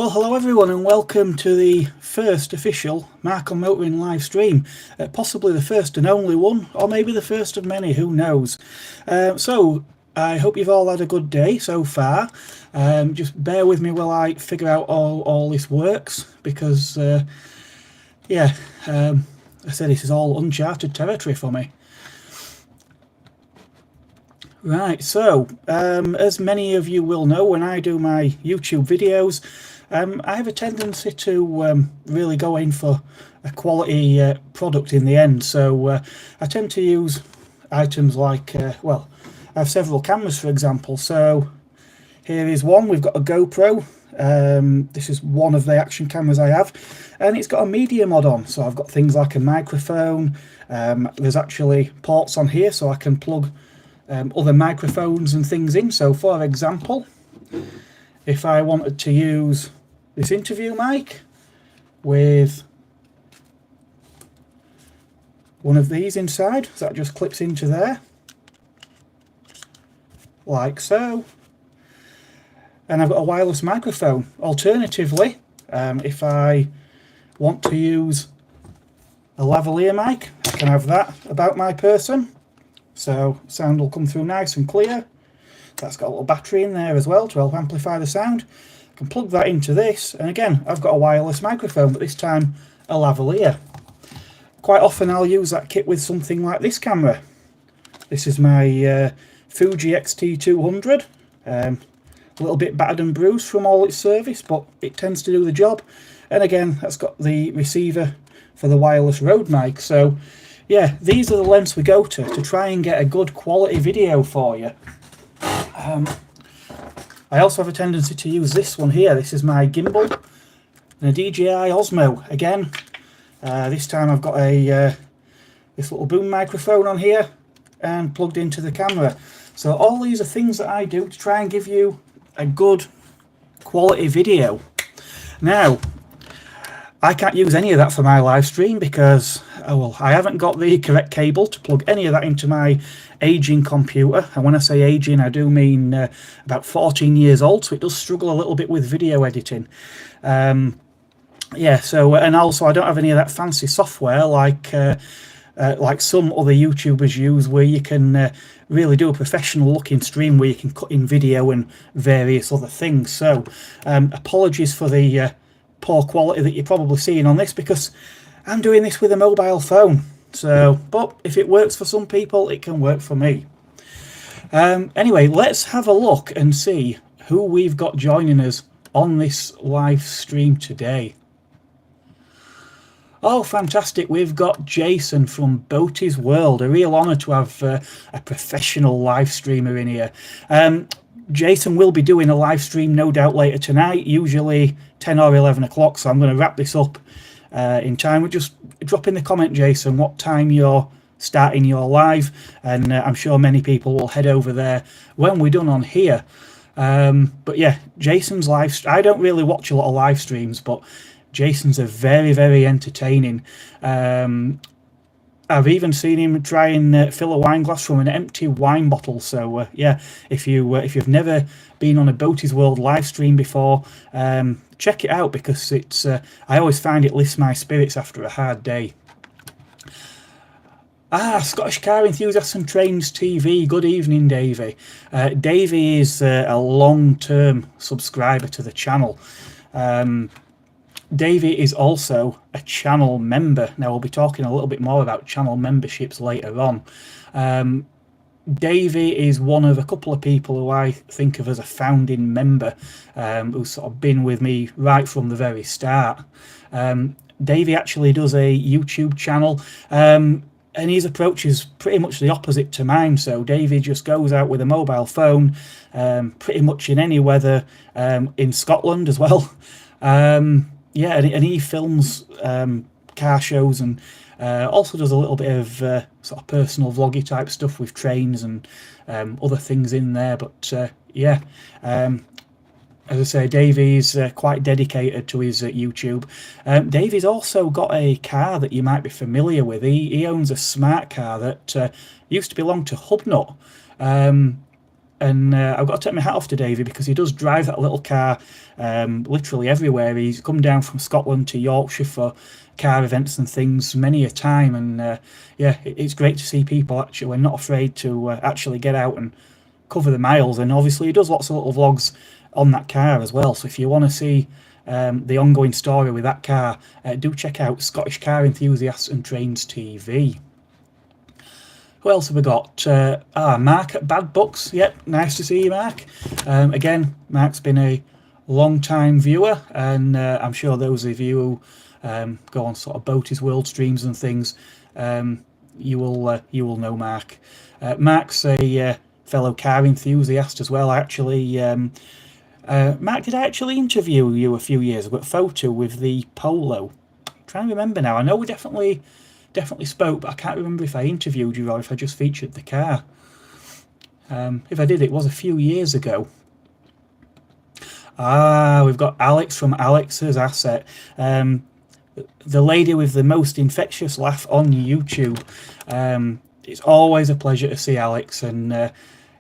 Well, hello everyone and welcome to the first official Mark on Motoring live stream. Possibly the first and only one, or maybe the first of many, who knows. So I hope you've all had a good day so far. Just bear with me while I figure out all this works, because I said this is all uncharted territory for me. Right, so as many of you will know, when I do my YouTube videos, I have a tendency to really go in for a quality product in the end. So I tend to use items like, well, I have several cameras, for example. So here is one. We've got a GoPro. This is one of the action cameras I have, and it's got a media mod on. So I've got things like a microphone. There's actually ports on here, so I can plug other microphones and things in. So for example, if I wanted to use this interview mic with one of these inside, so that just clips into there like so, and I've got a wireless microphone. Alternatively, if I want to use a lavalier mic, I can have that about my person, so sound will come through nice and clear. That's got a little battery in there as well to help amplify the sound. I can plug that into this, and again I've got a wireless microphone, but this time a lavalier. Quite often I'll use that kit with something like this camera. This is my Fuji X-T200. A little bit battered and bruised from all its service, but it tends to do the job. And again, that's got the receiver for the wireless Rode mic. So yeah, these are the lengths we go to try and get a good quality video for you. I also have a tendency to use this one here. This is my gimbal and a DJI Osmo. Again, this time I've got a this little boom microphone on here and plugged into the camera. So all these are things that I do to try and give you a good quality video. Now, I can't use any of that for my live stream because, well, I haven't got the correct cable to plug any of that into my aging computer. And when I say aging, I do mean about 14 years old, so it does struggle a little bit with video editing. Yeah, so, and also I don't have any of that fancy software like some other YouTubers use, where you can really do a professional looking stream where you can cut in video and various other things. So apologies for the poor quality that you're probably seeing on this, because I'm doing this with a mobile phone. So, but if it works for some people, it can work for me. Anyway, let's have a look and see who we've got joining us on this live stream today. Oh, fantastic. We've got Jason from Boaty's World. A real honour to have a professional live streamer in here. Jason will be doing a live stream no doubt later tonight, usually 10 or 11 o'clock, so I'm going to wrap this up in time. Just drop in the comment, Jason, what time you're starting your live, and I'm sure many people will head over there when we're done on here. But yeah, Jason's live, I don't really watch a lot of live streams, but Jason's are very, very entertaining. I've even seen him try and fill a wine glass from an empty wine bottle. So yeah, if you've never been on a Boaty's World live stream before, check it out, because it's I always find it lifts my spirits after a hard day. Scottish Car Enthusiasts and Trains TV. Good evening, Davey. Davey is a long-term subscriber to the channel. Davey is also a channel member. Now, we'll be talking a little bit more about channel memberships later on. Davey is one of a couple of people who I think of as a founding member, who's sort of been with me right from the very start. Davey actually does a YouTube channel, and his approach is pretty much the opposite to mine. So Davey just goes out with a mobile phone, pretty much in any weather, in Scotland as well. Yeah, and he films car shows, and also does a little bit of sort of personal vloggy type stuff with trains and other things in there. But yeah, as I say, Davey's quite dedicated to his YouTube. Davey's also got a car that you might be familiar with. He owns a smart car that used to belong to Hubnut. and I've got to take my hat off to Davey, because he does drive that little car literally everywhere. He's come down from Scotland to Yorkshire for car events and things many a time, and yeah, it's great to see people actually not afraid to actually get out and cover the miles. And obviously he does lots of little vlogs on that car as well, so if you want to see the ongoing story with that car, do check out Scottish Car Enthusiasts and Trains TV. Who else have we got? Mark at Bad Books. Yep, nice to see you, Mark. Again, Mark's been a long time viewer, and I'm sure those of you who go on sort of Boaty's World streams and things, you will know Mark. Mark's a fellow car enthusiast as well. Actually, Mark, did I actually interview you a few years ago? A photo with the Polo. I'm trying to remember now. I know we definitely spoke, but I can't remember if I interviewed you or if I just featured the car. If I did, it was a few years ago. We've got Alex from Alex's Asset. The lady with the most infectious laugh on YouTube. It's always a pleasure to see Alex, and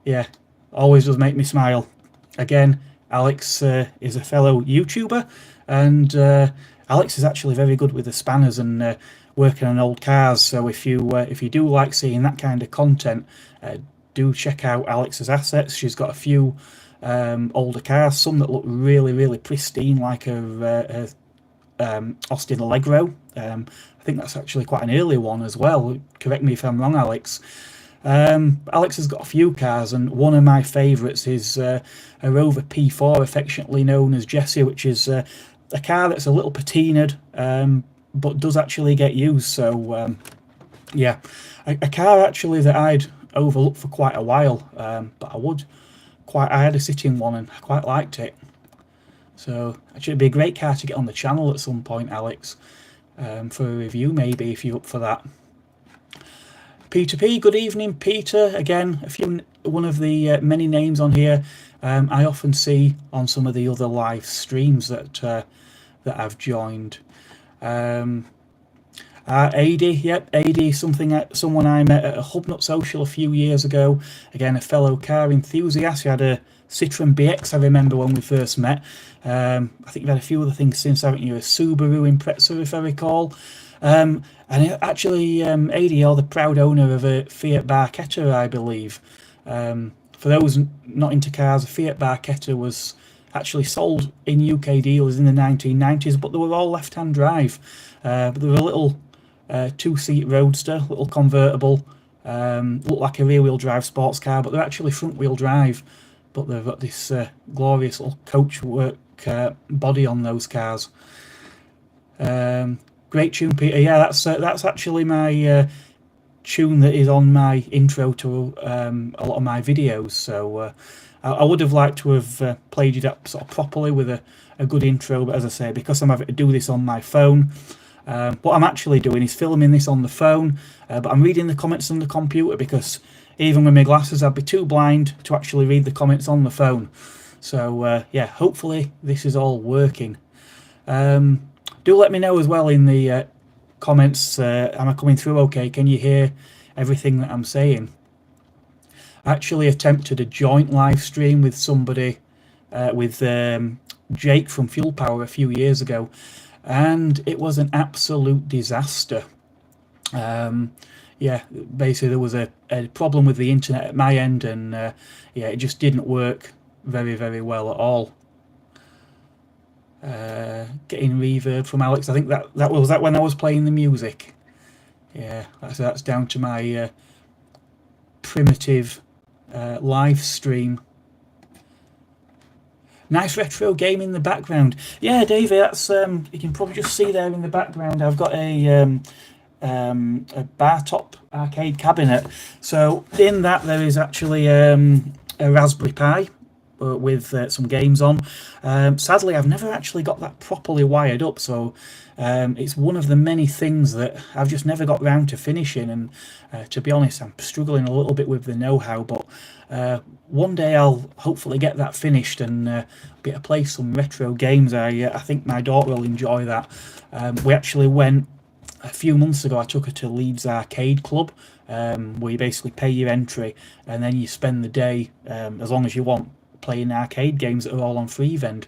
yeah, always does make me smile. Again, Alex is a fellow YouTuber, and Alex is actually very good with the spanners and working on old cars. So if you do like seeing that kind of content, do check out Alex's Assets. She's got a few older cars, some that look really pristine, like her Austin Allegro. I think that's actually quite an early one as well. Correct me if I'm wrong, Alex. Alex has got a few cars, and one of my favourites is a Rover P4, affectionately known as Jessie, which is a car that's a little patinaed, but does actually get used. So yeah, a car actually that I'd overlooked for quite a while, but I had a sitting one and I quite liked it. So actually it'd be a great car to get on the channel at some point, Alex, for a review maybe, if you're up for that. Peter P, good evening, Peter. Again, one of the many names on here I often see on some of the other live streams that I've joined. AD, yep, AD, someone I met at a Hubnut Social a few years ago. Again, a fellow car enthusiast. He had a Citroen BX, I remember when we first met. I think you've had a few other things since, haven't you? A Subaru Impreza, if I recall. And actually, AD, you're the proud owner of a Fiat Barchetta, I believe. For those not into cars, a Fiat Barchetta was actually sold in UK dealers in the 1990s, but they were all left-hand drive. But they were a little two-seat roadster, little convertible, looked like a rear-wheel drive sports car, but they're actually front-wheel drive. But they've got this glorious little coachwork body on those cars. Great tune, Peter. Yeah, that's actually my tune that is on my intro to a lot of my videos. So I would have liked to have played it up sort of properly with a good intro, but as I say, because I'm having to do this on my phone, what I'm actually doing is filming this on the phone, but I'm reading the comments on the computer, because even with my glasses I'd be too blind to actually read the comments on the phone. So yeah, hopefully this is all working. Do let me know as well in the comments, am I coming through okay? Can you hear everything that I'm saying? I actually attempted a joint live stream with somebody, with Jake from Fuel Power a few years ago, and it was an absolute disaster. Yeah, basically there was a problem with the internet at my end, and yeah, it just didn't work very well at all. Getting reverb from Alex. I think that was when I was playing the music. Yeah, that's down to my primitive live stream. Nice retro game in the background. Yeah, Davey, that's you can probably just see there in the background. I've got a bar top arcade cabinet. So in that there is actually a Raspberry Pi with some games on. Sadly, I've never actually got that properly wired up, so it's one of the many things that I've just never got round to finishing, and to be honest, I'm struggling a little bit with the know-how, but one day I'll hopefully get that finished and be able to play some retro games. I think my daughter will enjoy that. We actually went a few months ago I took her to Leeds Arcade Club, where you basically pay your entry and then you spend the day, as long as you want, playing arcade games that are all on Freevend.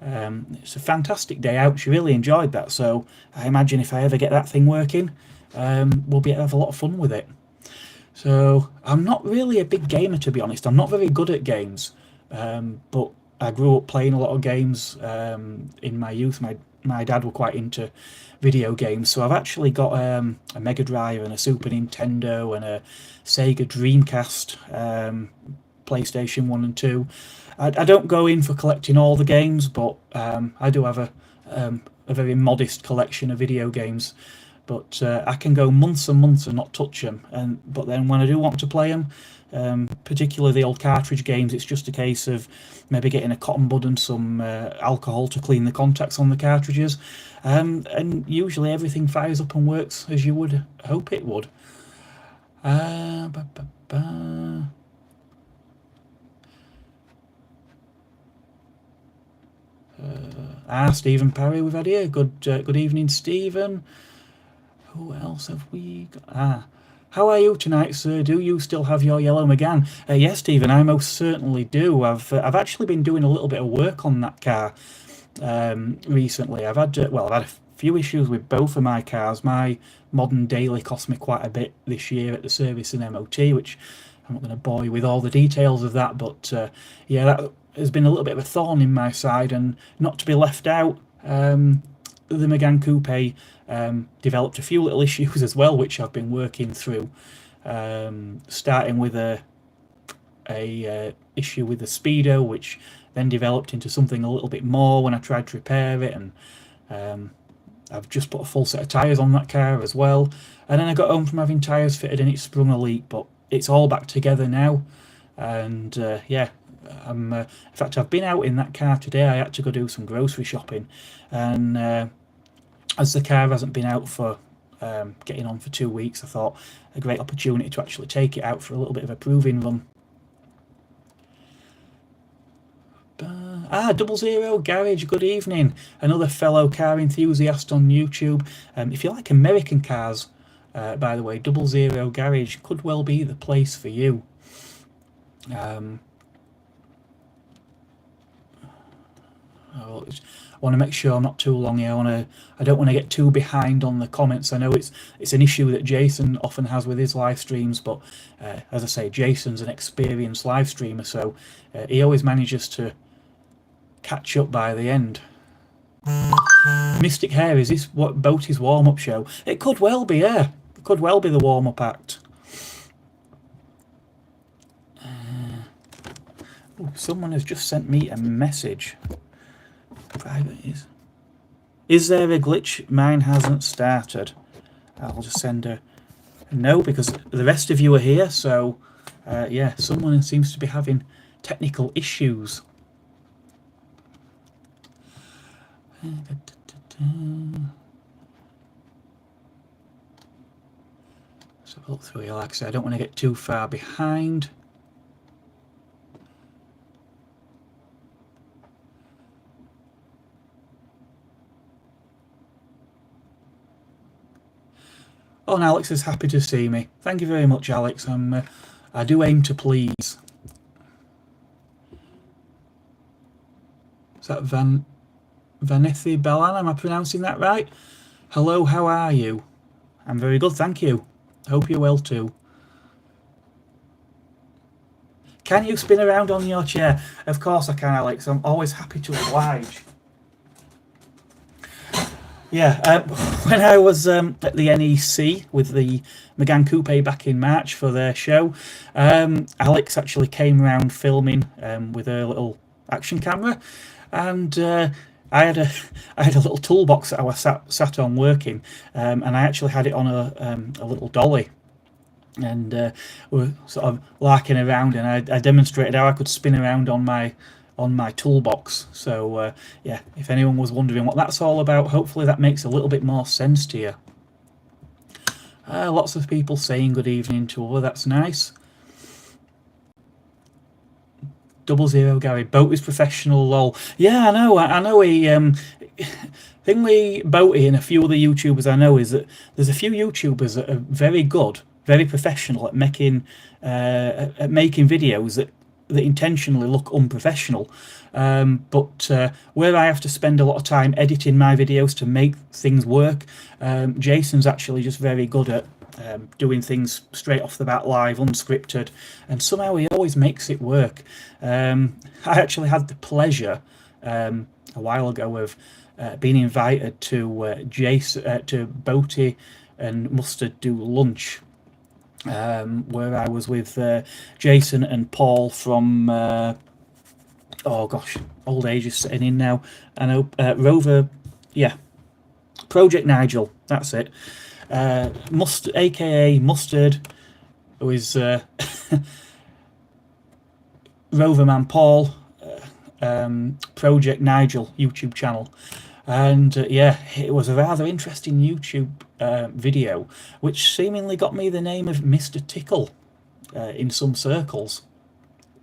It's a fantastic day out. She really enjoyed that, so I imagine if I ever get that thing working, we'll be able to have a lot of fun with it. So I'm not really a big gamer, to be honest. I'm not very good at games, but I grew up playing a lot of games in my youth. My dad were quite into video games, so I've actually got a Mega Drive and a Super Nintendo and a Sega Dreamcast, PlayStation 1 and 2. I don't go in for collecting all the games, but I do have a very modest collection of video games. But I can go months and months and not touch them. But then when I do want to play them, particularly the old cartridge games, it's just a case of maybe getting a cotton bud and some alcohol to clean the contacts on the cartridges. And usually everything fires up and works as you would hope it would. Stephen Parry we've had here. Good evening, Stephen. Who else have we got? How are you tonight, sir? Do you still have your yellow Megane? Yes, Stephen, I most certainly do. I've actually been doing a little bit of work on that car recently. I've had a few issues with both of my cars. My modern daily cost me quite a bit this year at the service and MOT, which I'm not going to bore you with all the details of that, but yeah, that has been a little bit of a thorn in my side, and not to be left out, the Megane Coupe developed a few little issues as well, which I've been working through, starting with a issue with the speedo, which then developed into something a little bit more when I tried to repair it, and I've just put a full set of tyres on that car as well. And then I got home from having tyres fitted and it sprung a leak, but it's all back together now. And yeah, in fact, I've been out in that car today. I had to go do some grocery shopping, and as the car hasn't been out for getting on for 2 weeks, I thought a great opportunity to actually take it out for a little bit of a proving run. 00 Garage, good evening. Another fellow car enthusiast on YouTube. If you like American cars, by the way, 00 Garage could well be the place for you. I want to make sure I'm not too long here. I don't want to get too behind on the comments. I know it's an issue that Jason often has with his live streams, but as I say, Jason's an experienced live streamer, so he always manages to catch up by the end. Mystic Hair, is this what Boaty's warm-up show? It could well be, yeah. It could well be the warm-up act. Someone has just sent me a message. Private is there a glitch? Mine hasn't started. I'll just send a no, because the rest of you are here, so yeah, someone seems to be having technical issues. So I'll look through here. Like I said, I don't want to get too far behind. Oh, and Alex is happy to see me. Thank you very much, Alex. I do aim to please. Is that Vanethi Balan? Am I pronouncing that right? Hello, how are you? I'm very good, thank you. Hope you're well too. Can you spin around on your chair? Of course I can, Alex. I'm always happy to oblige. Yeah, when I was at the NEC with the Megane Coupe back in March for their show, Alex actually came around filming with a little action camera, and I had a little toolbox that I was sat on working, and I actually had it on a little dolly, and we were sort of larking around, and I demonstrated how I could spin around on my toolbox. So yeah, if anyone was wondering what that's all about, hopefully that makes a little bit more sense to you. Lots of people saying good evening to her, that's nice. 00 Gary, boat is professional, lol. Yeah, I know he thing with Boaty and a few other YouTubers I know is that there's a few YouTubers that are very good, very professional at making videos that intentionally look unprofessional. But where I have to spend a lot of time editing my videos to make things work, Jason's actually just very good at doing things straight off the bat, live, unscripted, and somehow he always makes it work. I actually had the pleasure a while ago of being invited to to Boaty and Mustard do lunch, where I was with Jason and Paul from oh gosh, old age is setting in now. I know Rover, yeah, Project Nigel, that's it. Mustard, aka Mustard, who is Roverman Paul, Project Nigel YouTube channel. And yeah, it was a rather interesting YouTube video, which seemingly got me the name of Mr. Tickle in some circles.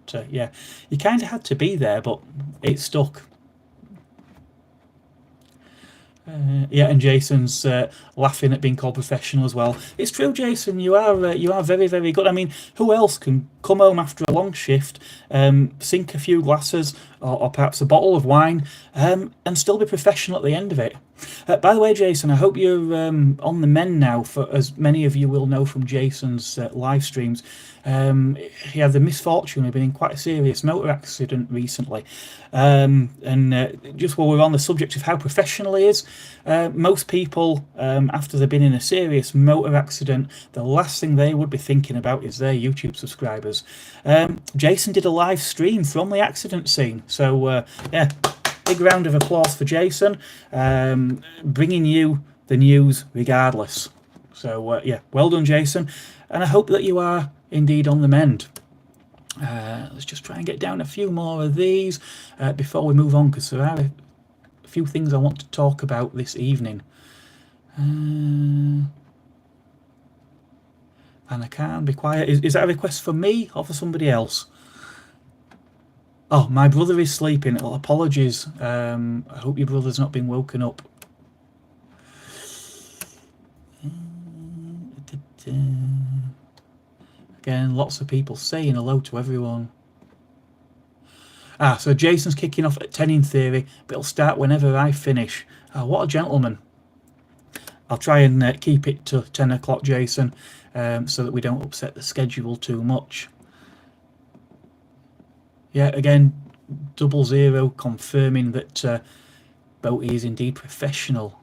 So yeah, you kind of had to be there, but it stuck. Yeah, and Jason's laughing at being called professional as well. It's true, Jason. You are very, very good. I mean, who else can come home after a long shift, sink a few glasses or perhaps a bottle of wine, and still be professional at the end of it? By the way, Jason, I hope you're on the mend now. For as many of you will know from Jason's live streams, he had the misfortune of being in quite a serious motor accident recently. And just while we're on the subject of how professional he is, most people, after they've been in a serious motor accident, the last thing they would be thinking about is their YouTube subscribers. Jason did a live stream from the accident scene, so yeah, big round of applause for Jason, bringing you the news regardless. So yeah, well done, Jason, and I hope that you are indeed on the mend. Let's just try and get down a few more of these before we move on, because there are a few things I want to talk about this evening. And I can't be quiet. Is that a request for me or for somebody else? Oh, my brother is sleeping. Well, apologies. I hope your brother's not been woken up. Again, lots of people saying hello to everyone. So Jason's kicking off at 10 in theory, but it'll start whenever I finish. What a gentleman. I'll try and keep it to 10 o'clock, Jason, so that we don't upset the schedule too much. Yeah, again, 00 confirming that Boaty is indeed professional.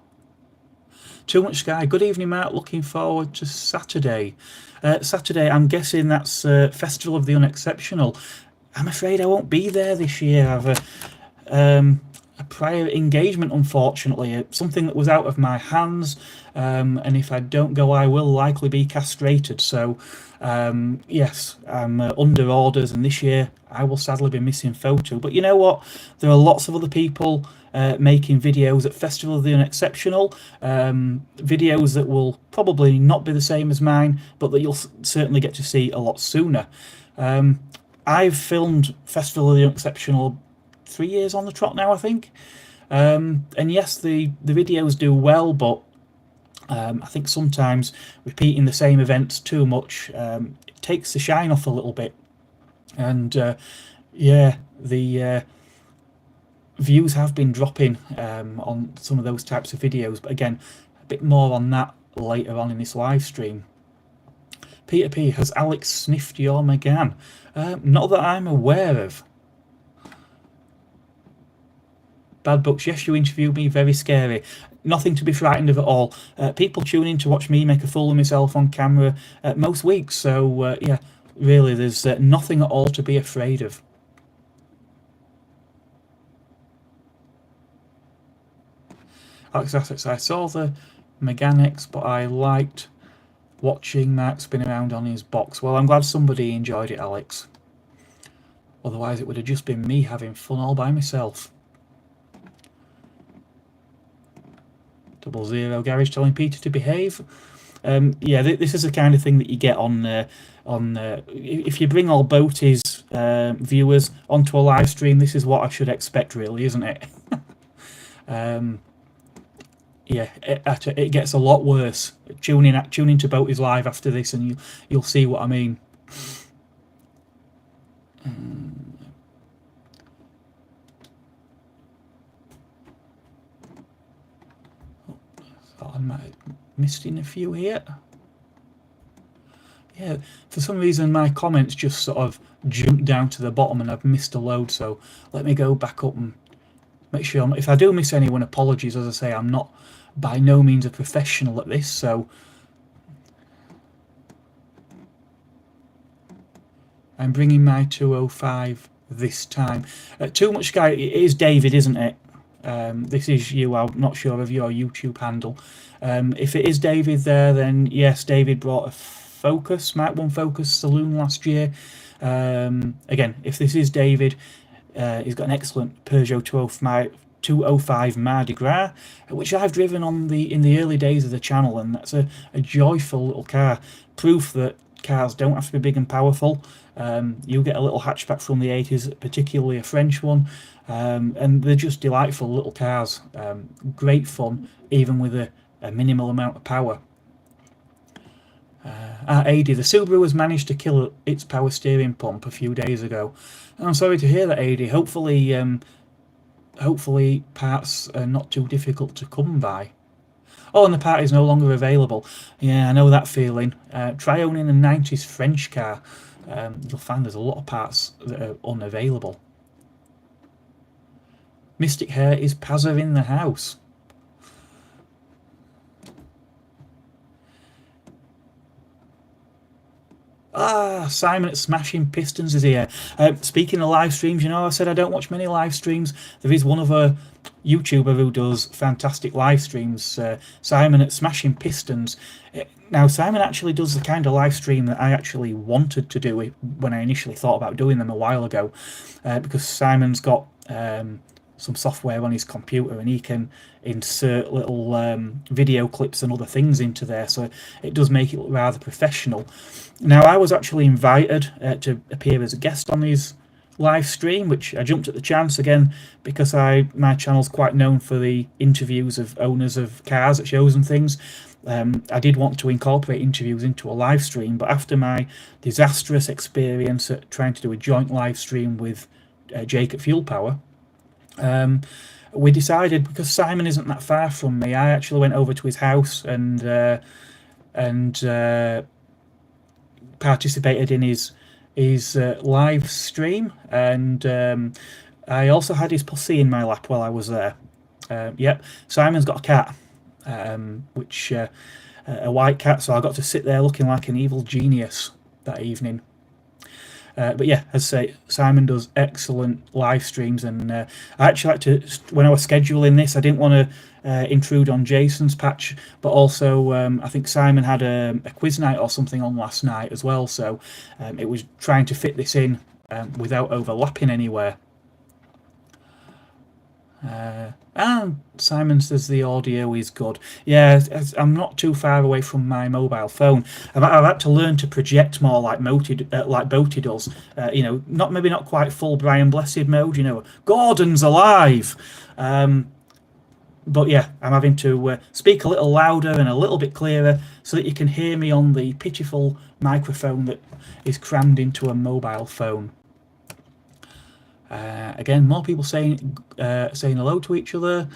Too Much Sky. Good evening, Mark. Looking forward to Saturday. Saturday, I'm guessing that's Festival of the Unexceptional. I'm afraid I won't be there this year. I have a prior engagement, unfortunately, something that was out of my hands, and if I don't go, I will likely be castrated. So yes, I'm under orders, and this year I will sadly be missing photo. But you know what? There are lots of other people making videos at Festival of the Unexceptional, videos that will probably not be the same as mine, but that you'll certainly get to see a lot sooner. I've filmed Festival of the Unexceptional 3 years on the trot now, I think. And yes, the videos do well, but I think sometimes repeating the same events too much it takes the shine off a little bit. And yeah, the views have been dropping on some of those types of videos, but again, a bit more on that later on in this live stream. Peter P, has Alex sniffed your McGann? Not that I'm aware of. Bad Books, yes, you interviewed me, very scary. Nothing to be frightened of at all. People tune in to watch me make a fool of myself on camera most weeks, so yeah, really, there's nothing at all to be afraid of. Alex Assets, I saw the Megane, but I liked watching Mark spin around on his box. Well, I'm glad somebody enjoyed it, Alex. Otherwise, it would have just been me having fun all by myself. 00 Garage telling Peter to behave. Yeah, this is the kind of thing that you get on if you bring all Boaty's viewers onto a live stream. This is what I should expect, really, isn't it? Yeah, it gets a lot worse. Tune to Boaties Live after this, and you'll see what I mean. Thought I might have missed in a few here. Yeah, for some reason my comments just sort of jumped down to the bottom, and I've missed a load. So let me go back up and make sure. If I do miss anyone, apologies. As I say, I'm not by no means a professional at this, so I'm bringing my 205 this time. Too Much Guy, it is David, isn't it? This is you. I'm not sure of your YouTube handle. If it is David there, then yes, David brought a Focus, Mark 1 Focus Saloon last year. Again, if this is David, he's got an excellent Peugeot 205 Mardi Gras, which I've driven in the early days of the channel, and that's a joyful little car. Proof that cars don't have to be big and powerful. You get a little hatchback from the 80s, particularly a French one, and they're just delightful little cars. Great fun, even with a minimal amount of power. AD, the Subaru has managed to kill its power steering pump a few days ago. I'm sorry to hear that, AD. Hopefully parts are not too difficult to come by. Oh, and the part is no longer available. Yeah, I know that feeling. Try owning a 90s French car. You'll find there's a lot of parts that are unavailable. Mystic Hair, is Pazza in the house? Simon at Smashing Pistons is here. Speaking of live streams, I said I don't watch many live streams. There is one other YouTuber who does fantastic live streams, Simon at Smashing Pistons. Now, Simon actually does the kind of live stream that I actually wanted to do when I initially thought about doing them a while ago, because Simon's got some software on his computer, and he can insert little video clips and other things into there, so it does make it look rather professional. Now, I was actually invited to appear as a guest on his live stream, which I jumped at the chance, again because my channel's quite known for the interviews of owners of cars at shows and things. I did want to incorporate interviews into a live stream, but after my disastrous experience at trying to do a joint live stream with Jake at Fuel Power, we decided, because Simon isn't that far from me, I actually went over to his house and participated in his live stream, and I also had his pussy in my lap while I was there. Yep, Simon's got a cat, which a white cat, so I got to sit there looking like an evil genius that evening. But yeah, as I say, Simon does excellent live streams, and I actually like to, when I was scheduling this, I didn't want to intrude on Jason's patch, but also I think Simon had a quiz night or something on last night as well, so it was trying to fit this in without overlapping anywhere. And Simon says the audio is good. Yeah, I'm not too far away from my mobile phone. I've had to learn to project more like Boaty does. Maybe not quite full Brian Blessed mode. Gordon's alive. But yeah, I'm having to speak a little louder and a little bit clearer so that you can hear me on the pitiful microphone that is crammed into a mobile phone. Again, more people saying hello to each other.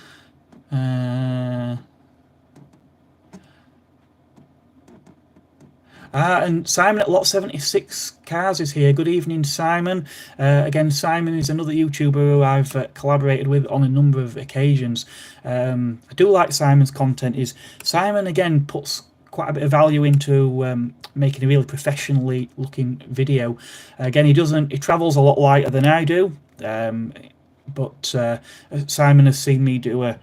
And Simon at Lot 76 Cars is here. Good evening, Simon. Again, Simon is another YouTuber who I've collaborated with on a number of occasions. I do like Simon's content. Simon, again, puts quite a bit of value into making a really professionally looking video. Again, he travels a lot lighter than I do, but Simon has seen me do a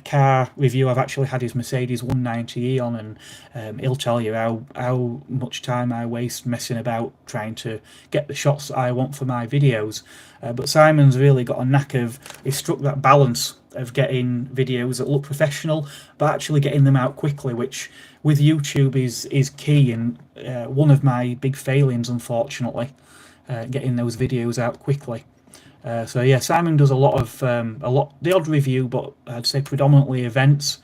car review. I've actually had his Mercedes 190e on, and he'll tell you how much time I waste messing about trying to get the shots that I want for my videos. But Simon's really got a knack he's struck that balance of getting videos that look professional but actually getting them out quickly, which with YouTube is key, and one of my big failings, unfortunately, getting those videos out quickly. So yeah, Simon does a lot of the odd review, but I'd say predominantly events.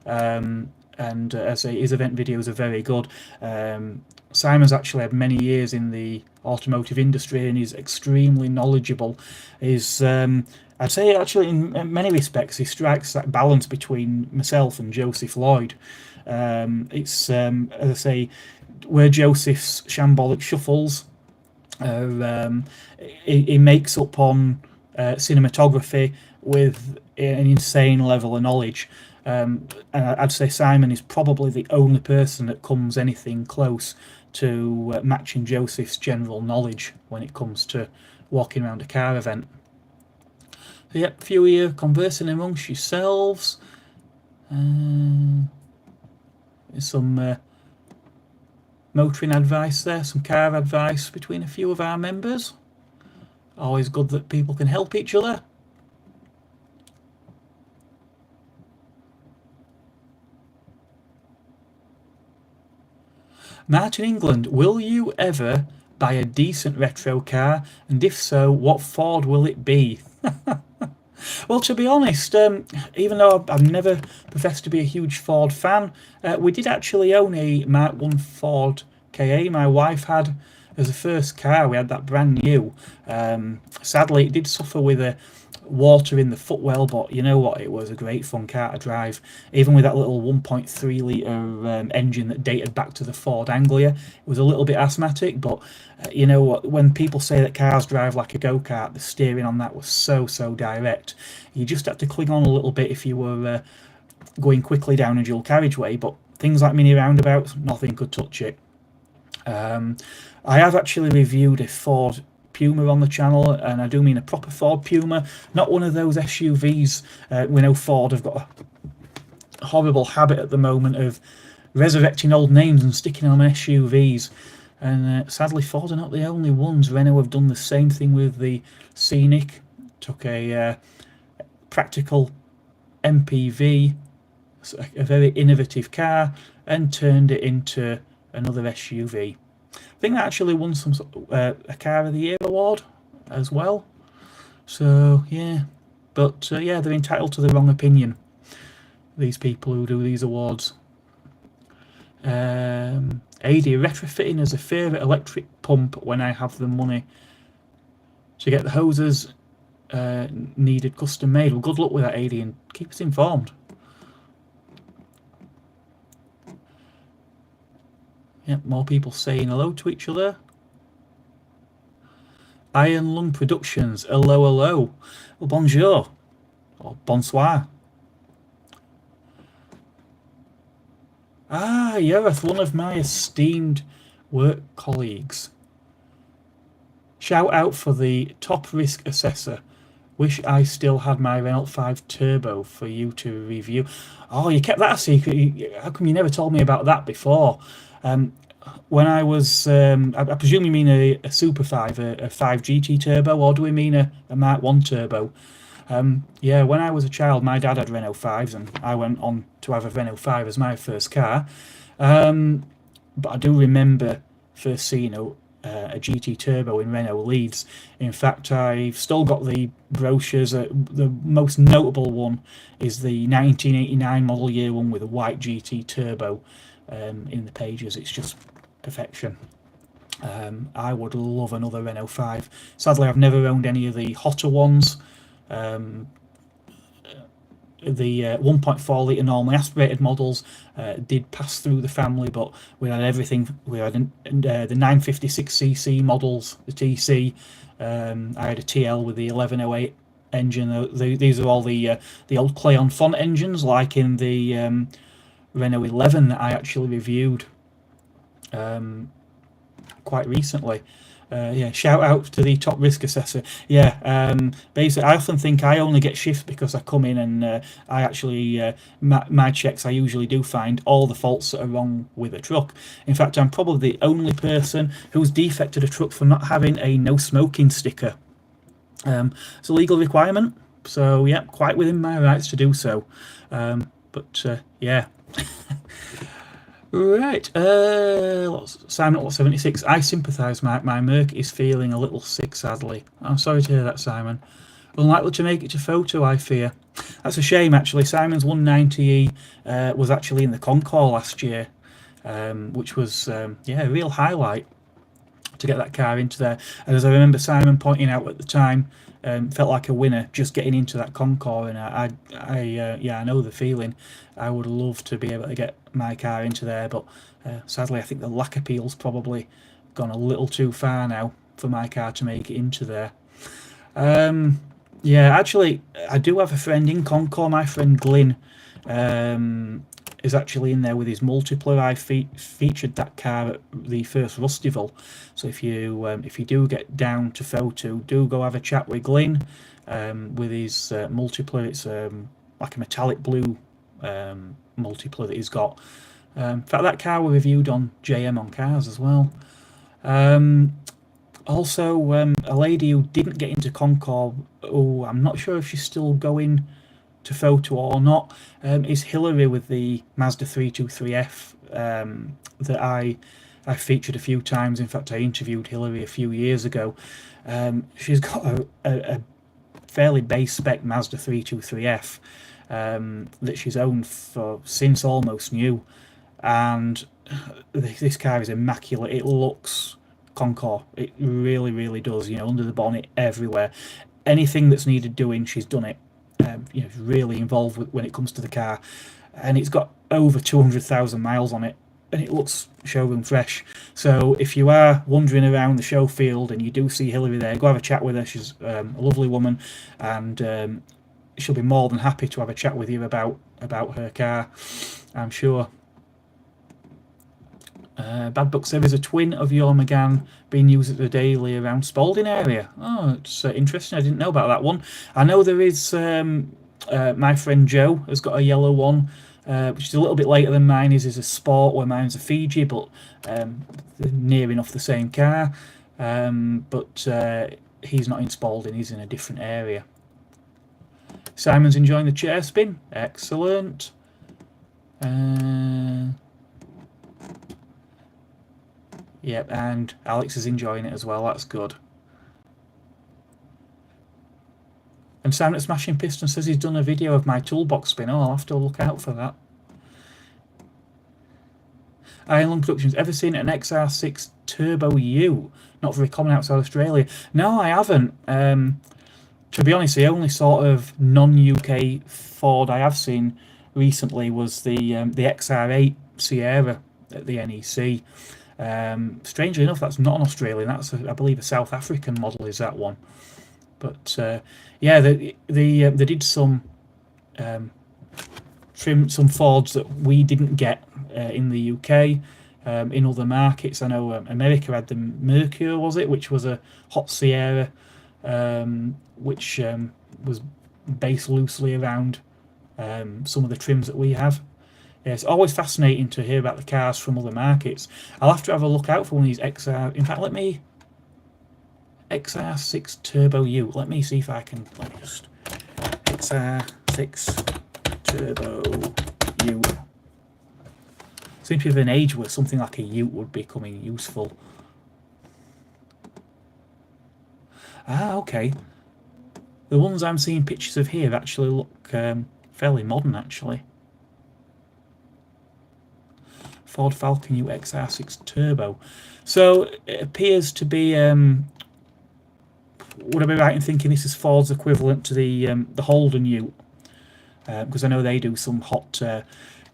And as I say, his event videos are very good. Simon's actually had many years in the automotive industry and he's extremely knowledgeable. He's I'd say actually in many respects he strikes that balance between myself and Joseph Lloyd. It's as I say, where Joseph's shambolic shuffles he makes up on cinematography with an insane level of knowledge. And I'd say Simon is probably the only person that comes anything close to matching Joseph's general knowledge when it comes to walking around a car event. So, yep, a few here conversing amongst yourselves. Some motoring advice there, some car advice between a few of our members. Always good that people can help each other. Martin England, will you ever buy a decent retro car? And if so, what Ford will it be? Well, to be honest, even though I've never professed to be a huge Ford fan, we did actually own a Mark 1 Ford KA. My wife had as a first car. We had that brand new. Sadly, it did suffer with a water in the footwell, but you know what? It was a great fun car to drive. Even with that little 1.3 litre engine that dated back to the Ford Anglia, it was a little bit asthmatic, but you know what? When people say that cars drive like a go-kart, the steering on that was so direct. You just had to cling on a little bit if you were going quickly down a dual carriageway, but things like mini roundabouts, nothing could touch it. I have actually reviewed a Ford Puma on the channel, and I do mean a proper Ford Puma, not one of those SUVs. We know Ford have got a horrible habit at the moment of resurrecting old names and sticking them on SUVs, and sadly Ford are not the only ones. Renault have done the same thing with the Scenic, took a practical MPV, a very innovative car, and turned it into another SUV. I think that actually won some a Car of the Year award as well. So yeah, but yeah, they're entitled to the wrong opinion, these people who do these awards. AD, retrofitting as a favourite electric pump when I have the money to get the hoses needed custom made. Well, good luck with that, AD, and keep us informed. Yep, more people saying hello to each other. Iron Lung Productions, hello. Well, bonjour, or bonsoir. Ah, Yareth, one of my esteemed work colleagues. Shout out for the top risk assessor. Wish I still had my Renault 5 Turbo for you to review. Oh, you kept that a secret. How come you never told me about that before? When I was, I presume you mean a Super 5, a 5 GT Turbo, or do we mean a Mark 1 Turbo? Yeah, when I was a child, my dad had Renault 5s, and I went on to have a Renault 5 as my first car. But I do remember first seeing a GT Turbo in Renault Leeds. In fact, I've still got the brochures. The most notable one is the 1989 model year one with a white GT Turbo in the pages. It's just perfection. I would love another Renault 5. Sadly, I've never owned any of the hotter ones. The 1.4 litre normally aspirated models did pass through the family, but we had everything. We had the 956cc models, the TC. I had a TL with the 1108 engine. These are all the old Cleon Font engines, like in the Renault 11 that I actually reviewed quite recently. Yeah, shout out to the top risk assessor. Yeah, basically, I often think I only get shifts because I come in and I actually, my checks, I usually do find all the faults that are wrong with a truck. In fact, I'm probably the only person who's defected a truck for not having a no smoking sticker. It's a legal requirement, so yeah, quite within my rights to do so. But yeah. Right, Simon at 76. I sympathise, Mike. My Merc is feeling a little sick, sadly. I'm sorry to hear that, Simon. Unlikely to make it to photo, I fear. That's a shame, actually. Simon's 190E was actually in the Concours last year, which was, yeah, a real highlight to get that car into there. And as I remember Simon pointing out at the time, felt like a winner just getting into that Concours. And yeah, I know the feeling. I would love to be able to get my car into there, but sadly, I think the lack appeal's probably gone a little too far now for my car to make it into there. Yeah, actually, I do have a friend in Concours. My friend Glyn is actually in there with his multiplier. I featured that car at the first Rustival. So if you do get down to photo, do go have a chat with Glyn with his multiplier. It's like a metallic blue multiplier that he's got. In fact, that car we reviewed on JM on Cars as well. Also, a lady who didn't get into Concours, oh, I'm not sure if she's still going to photo or not, is Hillary with the Mazda 323F that I featured a few times. In fact, I interviewed Hillary a few years ago. She's got a fairly base spec Mazda 323F that she's owned since almost new, and this car is immaculate. It looks Concours. It really, really does. You know, under the bonnet, everywhere. Anything that's needed doing, she's done it. You know, really involved when it comes to the car, and it's got over 200,000 miles on it, and it looks showroom fresh. So if you are wandering around the show field and you do see Hillary there, go have a chat with her. She's a lovely woman, and she'll be more than happy to have a chat with you about her car, I'm sure. Bad Book said there's a twin of your Megane being used at the daily around Spalding area. Oh, it's interesting. I didn't know about that one. I know there is. My friend Joe has got a yellow one, which is a little bit later than mine. Is a Sport, where mine's a Fiji, but they're near enough the same car. But he's not in Spalding. He's in a different area. Simon's enjoying the chair spin. Excellent. Yep, and Alex is enjoying it as well. That's good. And Simon at Smashing Piston says he's done a video of my toolbox spin. Oh, I'll have to look out for that. Iron Lung Productions, ever seen an XR6 Turbo U? Not very common outside Australia. No, I haven't. To be honest, the only sort of non-UK Ford I have seen recently was the XR8 Sierra at the NEC. Strangely enough, that's not an Australian. That's, I believe, a South African model. Is that one? But yeah, they did some some Fords that we didn't get in the UK. In other markets, I know America had the Mercure, was it, which was a hot Sierra, which was based loosely around some of the trims that we have. Yeah, it's always fascinating to hear about the cars from other markets. I'll have to have a look out for one of these XR. In fact, XR6 Turbo U. Let me see if I can. Let me just XR6 Turbo U. Seems to be an age where something like a Ute would be becoming useful. Ah, okay. The ones I'm seeing pictures of here actually look fairly modern, actually. Ford Falcon U XR6 Turbo. So it appears to be. Would I be right in thinking this is Ford's equivalent to the Holden Ute? Because I know they do some hot.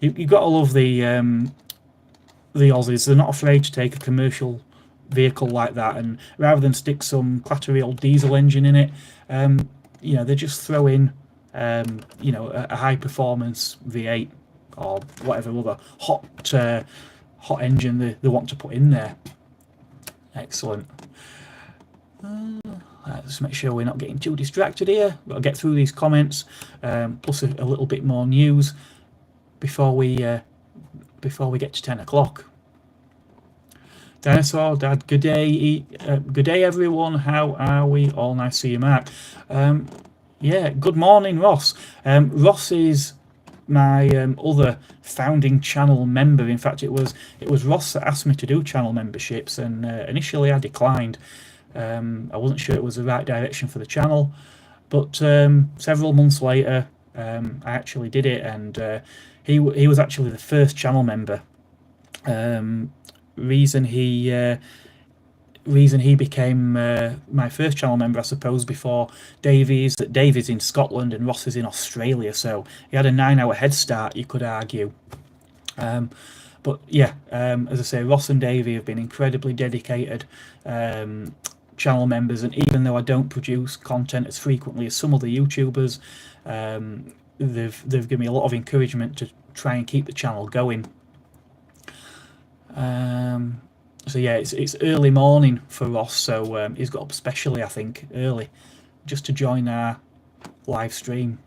You've got to love the Aussies. They're not afraid to take a commercial vehicle like that, and rather than stick some clattery old diesel engine in it, you know, they just throw in, you know, a high performance V8 or whatever other hot engine they want to put in there. Excellent. Let's make sure we're not getting too distracted here. We've got to get through these comments, plus a little bit more news before we get to 10 o'clock. Dinosaur Dad, good day. Good day, everyone. How are we all? Nice to see you, Mark. Yeah, good morning, Ross. Ross is my other founding channel member. In fact, it was Ross that asked me to do channel memberships, and initially I declined. I wasn't sure it was the right direction for the channel, but several months later I actually did it, and he was actually the first channel member. Reason he became my first channel member, I suppose, before Davey's. That Davey's in Scotland and Ross is in Australia, so he had a 9-hour head start, you could argue. But yeah, as I say, Ross and Davey have been incredibly dedicated channel members, and even though I don't produce content as frequently as some other YouTubers, they've given me a lot of encouragement to try and keep the channel going. So yeah, it's early morning for Ross, so he's got up specially, I think, early, just to join our live stream.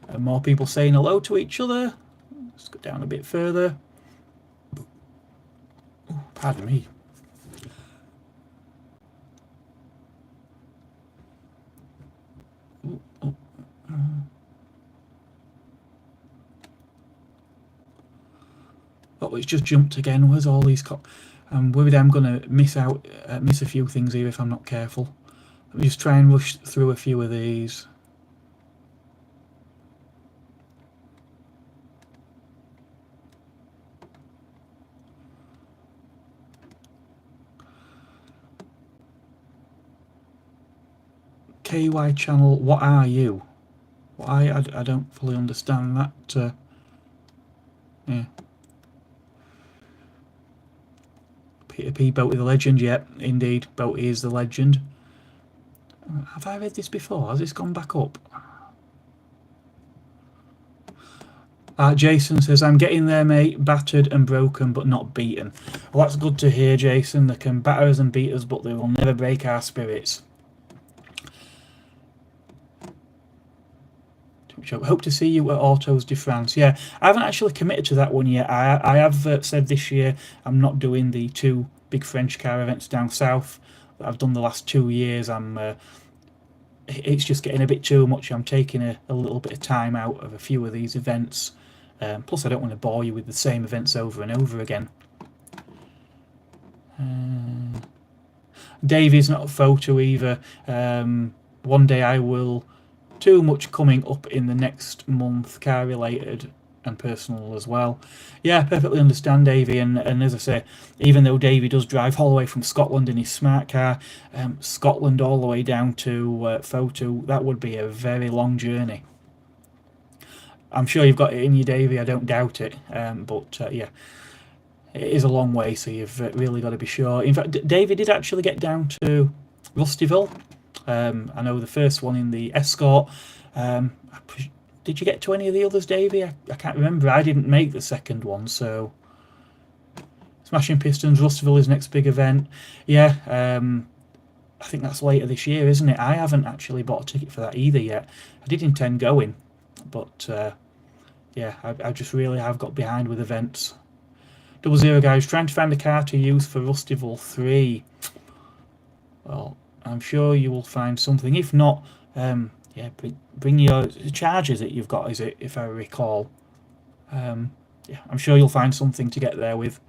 And more people saying hello to each other. Let's go down a bit further. Oh, pardon me. Oh, it's just jumped again. Where's all these? I'm worried I'm going to miss a few things here if I'm not careful. Let me just try and rush through a few of these. KY channel, what are you? I don't fully understand that. Yeah. Peter P. Boaty the legend, yep, indeed, Boaty is the legend. Have I read this before? Has this gone back up? Jason says, I'm getting there, mate, battered and broken but not beaten. Well, that's good to hear, Jason. They can batter us and beat us, but they will never break our spirits. Hope to see you at Autos de France. Yeah, I haven't actually committed to that one yet. I have said this year I'm not doing the 2 big French car events down south that I've done the last 2 years. It's just getting a bit too much. I'm taking a little bit of time out of a few of these events. Plus, I don't want to bore you with the same events over and over again. Davey's not a photo either. One day I will. Too much coming up in the next month, car related and personal as well. Yeah, perfectly understand, Davey, and as I say, even though Davey does drive all the way from Scotland in his smart car, Scotland all the way down to photo, that would be a very long journey. I'm sure you've got it in you, Davey, I don't doubt it, but yeah, it is a long way, so you've really got to be sure. In fact, Davey did actually get down to Rustyville. I know the first one in the Escort. Did you get to any of the others, Davey? I can't remember. I didn't make the second one, so Smashing Pistons, Rustyville is next big event. Yeah, I think that's later this year, isn't it? I haven't actually bought a ticket for that either yet. I did intend going, but yeah, I just really have got behind with events. 00 guys, trying to find a car to use for Rustyville 3. Well, I'm sure you will find something. If not, yeah, bring your chargers that you've got, is it, if I recall. Yeah, I'm sure you'll find something to get there with.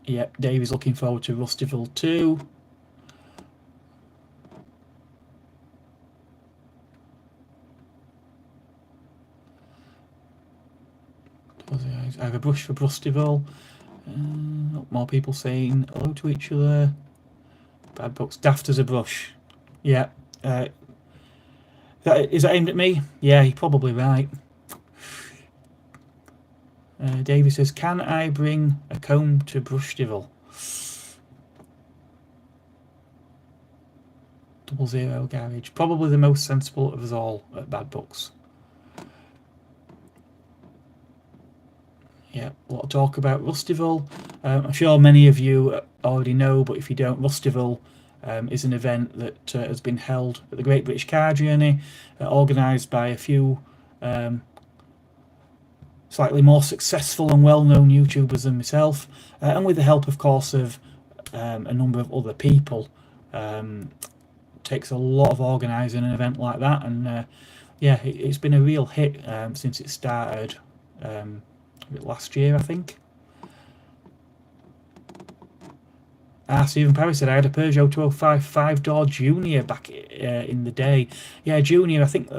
Yep, Dave is looking forward to Rustyville 2. I have a brush for Rustyville. More people saying hello to each other. Bad books. Daft as a brush. Yeah. Is that aimed at me? Yeah, you're probably right. Davey says, can I bring a comb to Rustyville? 00 garage. Probably the most sensible of us all at Bad Books. Yeah, a lot of talk about Rustyville. I'm sure many of you already know, but if you don't, Rustyville is an event that has been held at the Great British Car Journey, organised by a few slightly more successful and well-known YouTubers than myself, and with the help, of course, of a number of other people, to takes a lot of organising an event like that, and yeah, it's been a real hit since it started last year, I think. Stephen Parry said, I had a Peugeot 205 5-door Junior back in the day. Yeah, Junior, I think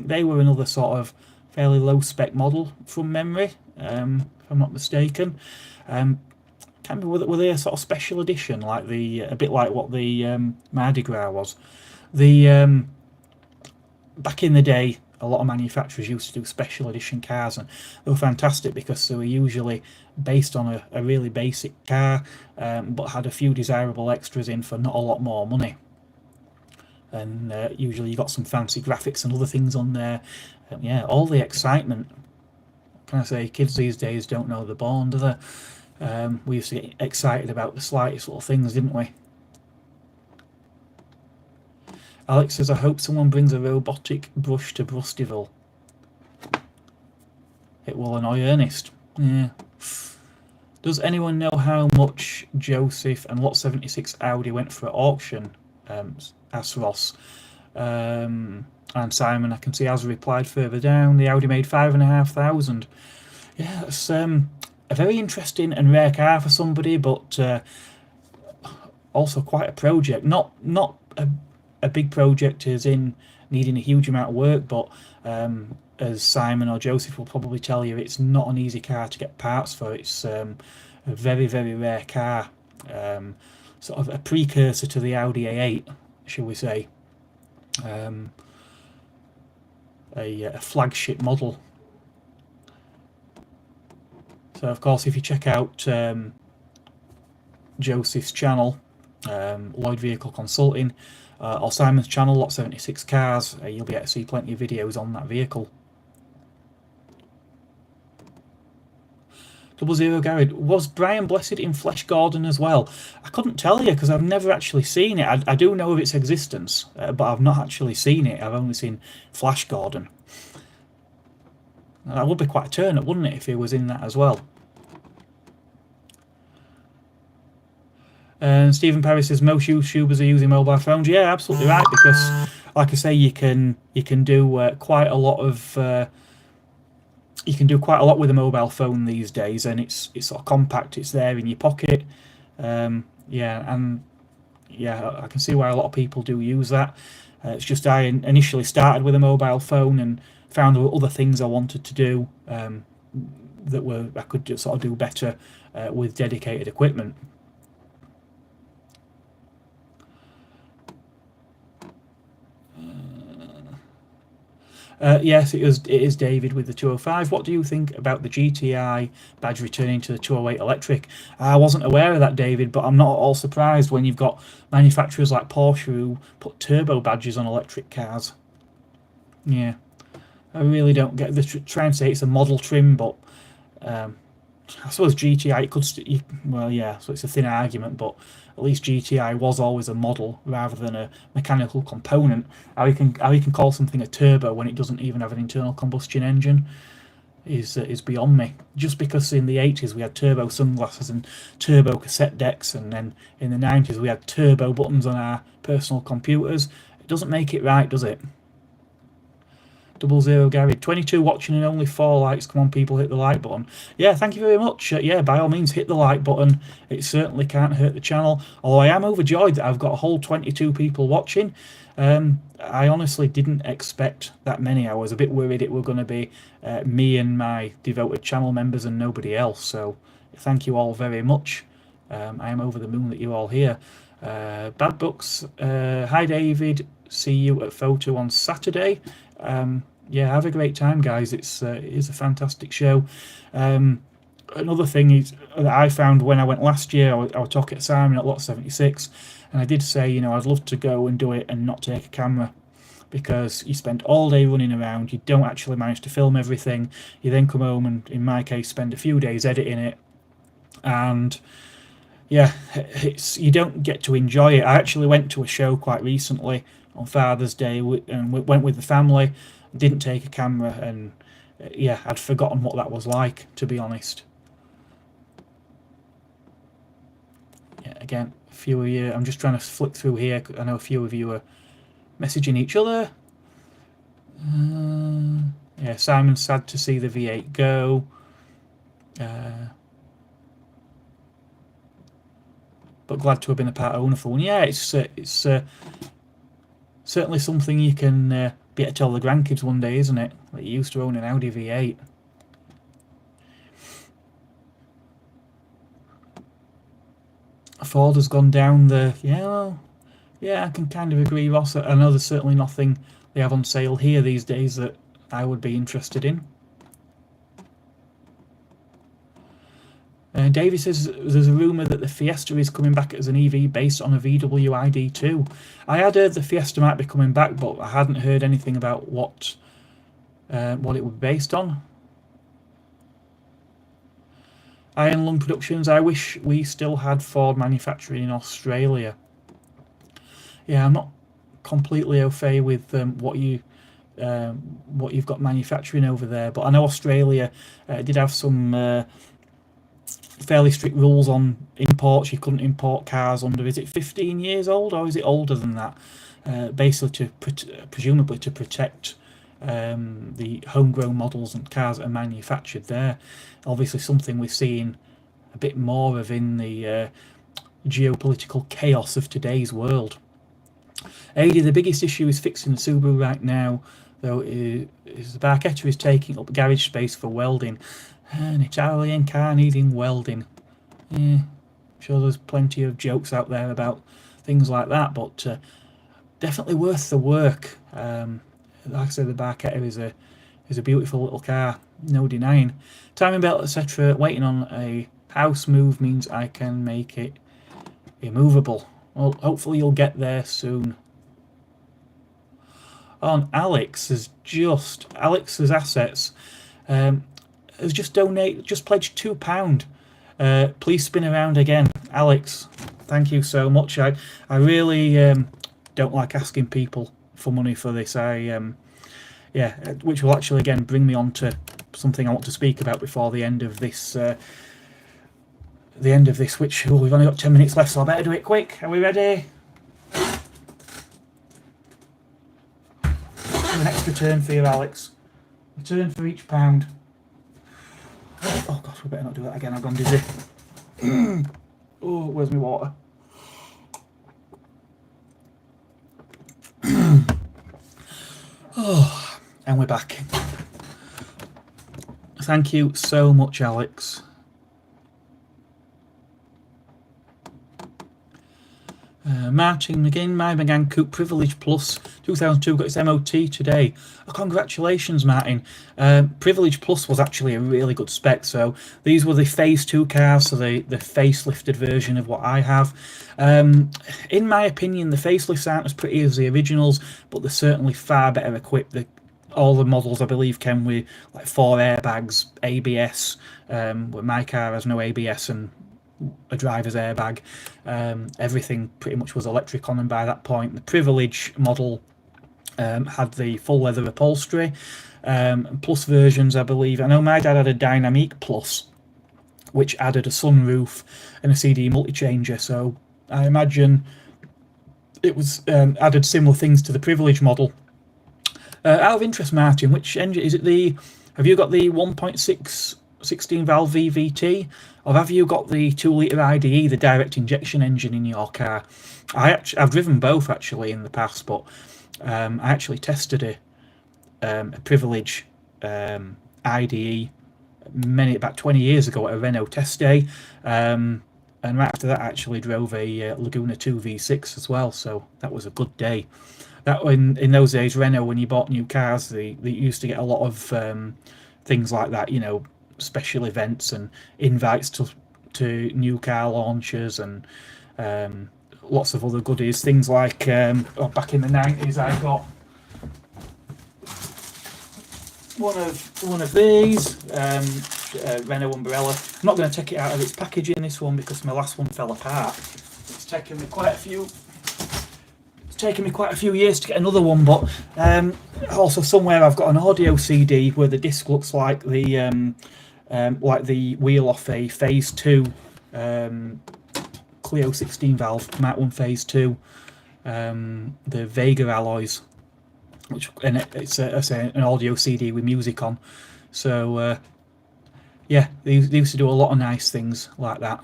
they were another sort of fairly low spec model from memory, if I'm not mistaken. Can't remember, were they a sort of special edition, like a bit like what the Mardi Gras was. The back in the day, a lot of manufacturers used to do special edition cars, and they were fantastic because they were usually based on a really basic car, but had a few desirable extras in for not a lot more money. And usually you got some fancy graphics and other things on there. Yeah, all the excitement. What can I say? Kids these days don't know they're born, do they? We used to get excited about the slightest little things, didn't we? Alex says, I hope someone brings a robotic brush to Brustival. It will annoy Ernest. Yeah. Does anyone know how much Joseph and Lot 76 Audi went for at auction? Asked Ross. And Simon, I can see, has replied further down. The Audi made 5,500. Yeah, that's a very interesting and rare car for somebody, but also quite a project. Not a big project as in needing a huge amount of work, but as Simon or Joseph will probably tell you, it's not an easy car to get parts for. It's a very, very rare car, sort of a precursor to the Audi A8, shall we say, a flagship model. So of course, if you check out Joseph's channel, Lloyd Vehicle Consulting, or Simon's channel, Lot 76 Cars, you'll be able to see plenty of videos on that vehicle. 00 Garrett, was Brian Blessed in Flesh Gordon as well? I couldn't tell you because I've never actually seen it. I do know of its existence, but I've not actually seen it. I've only seen Flash Gordon. That would be quite a turn up, wouldn't it, if he was in that as well? And Stephen Parry says most YouTubers are using mobile phones. Yeah, absolutely right, because like I say, you can do quite a lot of with a mobile phone these days, and it's sort of compact. It's there in your pocket. Yeah, and yeah, I can see why a lot of people do use that. It's just I initially started with a mobile phone and found there were other things I wanted to do that I could just sort of do better with dedicated equipment. Yes, it is David with the 205. What do you think about the GTI badge returning to the 208 electric? I wasn't aware of that, David, but I'm not at all surprised when you've got manufacturers like Porsche who put turbo badges on electric cars. Yeah, I really don't get the try and say it's a model trim, but I suppose GTI could. Well, yeah, so it's a thin argument, but at least GTI was always a model rather than a mechanical component. How you can call something a turbo when it doesn't even have an internal combustion engine is beyond me. Just because in the 80s we had turbo sunglasses and turbo cassette decks, and then in the 90s we had turbo buttons on our personal computers, it doesn't make it right, does it? 00 Gary, 22 watching and only 4 likes. Come on, people, hit the like button. Yeah, thank you very much. Yeah, by all means, hit the like button. It certainly can't hurt the channel. Although I am overjoyed that I've got a whole 22 people watching. I honestly didn't expect that many. I was a bit worried it were going to be me and my devoted channel members and nobody else. So thank you all very much. I am over the moon that you're all here. Bad Books. Hi, David. See you at Photo on Saturday. Yeah, have a great time, guys. It is a fantastic show. Another thing is that I found when I went last year, I was talking to Simon at Lot 76, and I did say, I'd love to go and do it and not take a camera, because you spend all day running around, you don't actually manage to film everything, you then come home and, in my case, spend a few days editing it, and yeah, you don't get to enjoy it. I actually went to a show quite recently on Father's Day and went with the family, didn't take a camera, and yeah, I'd forgotten what that was like, to be honest. Yeah, again, few of you. I'm just trying to flick through here. I know a few of you are messaging each other. Yeah, Simon's sad to see the V8 go. But glad to have been a part owner for one. Yeah, it's certainly something you can be able to tell the grandkids one day, isn't it? Like you used to own an Audi V8. Ford has gone down the... Yeah, I can kind of agree, Ross. I know there's certainly nothing they have on sale here these days that I would be interested in. Davey says there's a rumour that the Fiesta is coming back as an EV based on a VW ID2. I had heard the Fiesta might be coming back, but I hadn't heard anything about what it would be based on. Iron Lung Productions, I wish we still had Ford manufacturing in Australia. Yeah, I'm not completely au fait with what you've got manufacturing over there, but I know Australia did have some fairly strict rules on imports. You couldn't import cars under, is it 15 years old or is it older than that? Basically presumably to protect the homegrown models and cars that are manufactured there. Obviously something we're seeing a bit more of in the geopolitical chaos of today's world. AD, the biggest issue is fixing the Subaru right now, though, is the Barchetta is taking up garage space for welding. An Italian car needing welding. Yeah, I'm sure there's plenty of jokes out there about things like that, but definitely worth the work. Like I said, the Barchetta is a beautiful little car, no denying. Timing belt, etc. Waiting on a house move means I can make it immovable. Well, hopefully you'll get there soon. On Alex's assets. Has just pledged £2. Please spin around again, Alex. Thank you so much. I really don't like asking people for money for this. Which will actually again bring me on to something I want to speak about before the end of this. Which we've only got 10 minutes left, so I better do it quick. Are we ready? An extra turn for you, Alex. A turn for each pound. Oh gosh, we better not do that again. I've gone dizzy. Oh, where's my water? Oh, and we're back. Thank you so much, Alex. Martin again, my Megane Coupe Privilege Plus 2002 got its MOT today. Oh, congratulations, Martin. Privilege Plus was actually a really good spec. So these were the Phase 2 cars, so the facelifted version of what I have. In my opinion, the facelifts aren't as pretty as the originals, but they're certainly far better equipped. All the models, I believe, came with like 4 airbags, ABS. Where my car has no ABS and a driver's airbag. Everything pretty much was electric on them by that point. The Privilege model had the full leather upholstery. Plus versions, I believe. I know my dad had a Dynamique Plus, which added a sunroof and a CD multi-changer. So I imagine it was added similar things to the Privilege model. Out of interest, Martin, which engine is it? Have you got the 1.6 16 valve VVT, or have you got the 2 litre IDE, the direct injection engine, in your car? I've driven both actually in the past, but I actually tested a Privilege IDE about 20 years ago at a Renault test day, and right after that I actually drove a Laguna 2 V6 as well, so that was a good day. That in those days, Renault, when you bought new cars, they used to get a lot of things like that, you know, special events and invites to new car launches and lots of other goodies. Things like back in the 90s, I got one of these Renault umbrella. I'm not going to take it out of its packaging, this one, because my last one fell apart. It's taken me quite a few years to get another one, but also somewhere I've got an audio CD where the disc looks like the wheel off a Phase 2 Clio 16 valve, Mark 1 Phase 2, the Vega alloys, and it's an audio CD with music on. So yeah, they used to do a lot of nice things like that.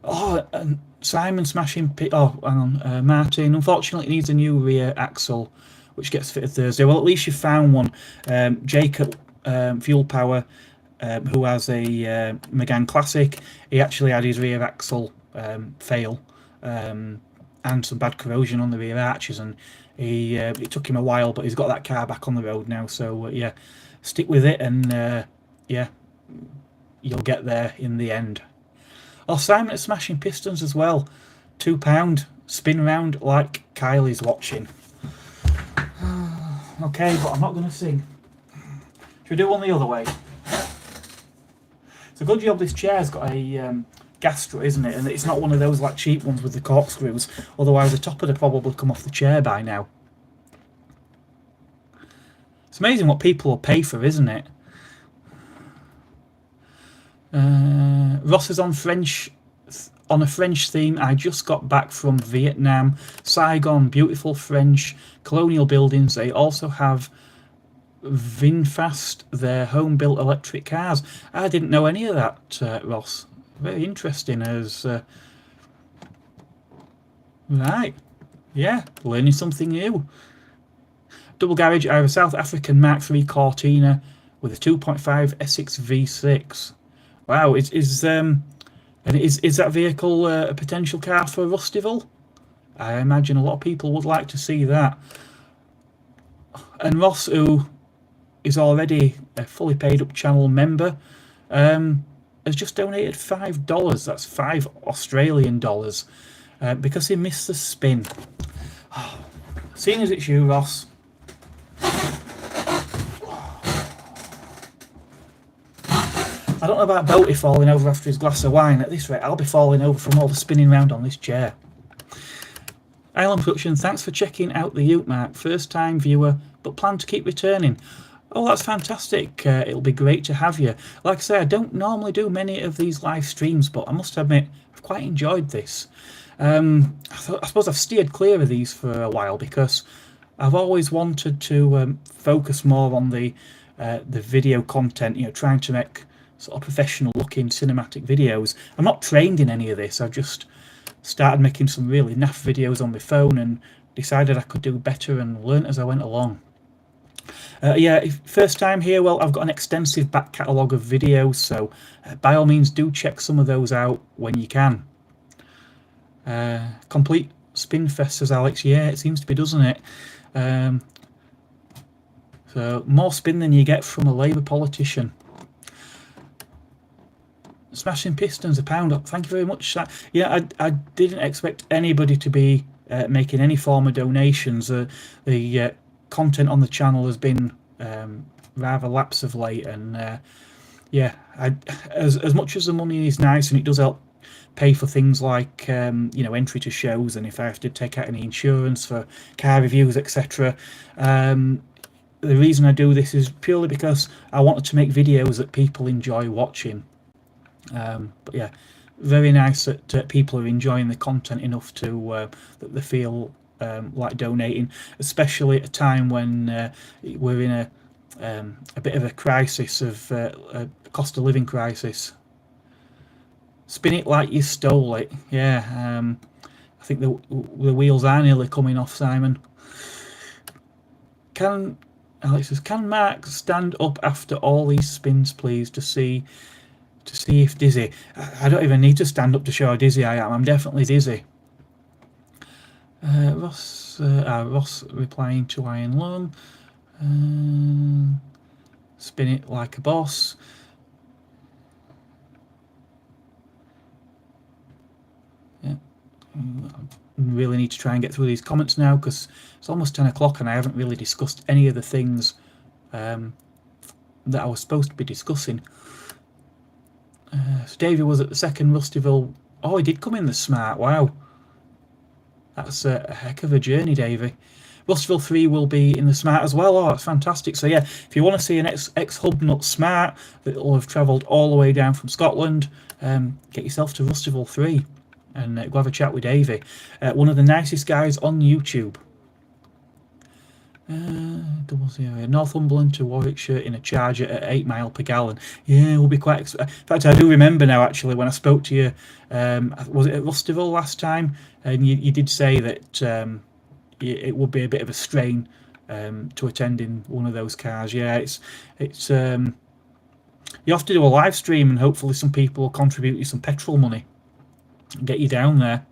Oh, and Simon smashing pit. Oh, hang on, Martin. Unfortunately, it needs a new rear axle, which gets fitted Thursday. Well, at least you found one. Jacob Fuel Power, who has a Megane Classic, he actually had his rear axle fail and some bad corrosion on the rear arches, and it took him a while, but he's got that car back on the road now. So yeah, stick with it, and yeah, you'll get there in the end. Oh, Simon at Smashing Pistons as well. £2. Spin round like Kylie's watching. Okay, but I'm not going to sing. Should we do one the other way? It's a good job this chair's got a gas strut, isn't it? And it's not one of those like cheap ones with the corkscrews. Otherwise the top would have probably come off the chair by now. It's amazing what people will pay for, isn't it? Ross is on a French theme. I just got back from Vietnam, Saigon, beautiful French colonial buildings. They also have VinFast, their home-built electric cars. I didn't know any of that, Ross. Very interesting. Right, yeah, learning something new. Double garage. I have a South African Mark III Cortina with a 2.5 S6 V6. Wow, is that vehicle a potential car for Rustival? I imagine a lot of people would like to see that. And Ross, who is already a fully paid up channel member, has just donated $5. That's $5 Australian dollars, because he missed the spin. Oh, seeing as it's you, Ross. I don't know about Boaty falling over after his glass of wine. At this rate, I'll be falling over from all the spinning round on this chair. Island Production, thanks for checking out the Ute, Mark. First time viewer, but plan to keep returning. Oh, that's fantastic. It'll be great to have you. Like I say, I don't normally do many of these live streams, but I must admit, I've quite enjoyed this. I suppose I've steered clear of these for a while because I've always wanted to focus more on the video content, trying to make sort of professional looking cinematic videos. I'm not trained in any of this. I've just started making some really naff videos on my phone and decided I could do better and learnt as I went along. Yeah, first time here, well, I've got an extensive back catalogue of videos, so by all means do check some of those out when you can. Complete spin fest, says Alex. Yeah, it seems to be, doesn't it? So more spin than you get from a Labour politician. Smashing Pistons, £1. Thank you very much. Yeah, I didn't expect anybody to be making any form of donations. The content on the channel has been rather lapse of late, and yeah, as much as the money is nice and it does help pay for things like entry to shows, and if I have to take out any insurance for car reviews, etc. The reason I do this is purely because I wanted to make videos that people enjoy watching. But yeah, very nice that people are enjoying the content enough to that they feel like donating, especially at a time when we're in a bit of a crisis of a cost of living crisis. Spin it like you stole it. Yeah, I think the wheels are nearly coming off, Simon. Alex says, can Mark stand up after all these spins, please, to see if dizzy? I don't even need to stand up to show how dizzy I am. I'm definitely dizzy. Ross replying to Iron Lung. Spin it like a boss. Yeah. Really need to try and get through these comments now because it's almost 10 o'clock and I haven't really discussed any of the things that I was supposed to be discussing. So Davey was at the second Rustival. Oh, he did come in the Smart. Wow. That's a heck of a journey, Davey. Rusterville 3 will be in the Smart as well. Oh, that's fantastic. So yeah, if you want to see an ex-Hub Nut Smart that will have travelled all the way down from Scotland, get yourself to Rusterville 3 and go have a chat with Davey. One of the nicest guys on YouTube. 00 Northumberland to Warwickshire in a Charger at 8 miles per gallon. Yeah, it will be quite. In fact, I do remember now actually when I spoke to you. Was it at Rusterville last time? And you did say that it would be a bit of a strain to attend in one of those cars. Yeah, it's you have to do a live stream, and hopefully some people will contribute you some petrol money and get you down there.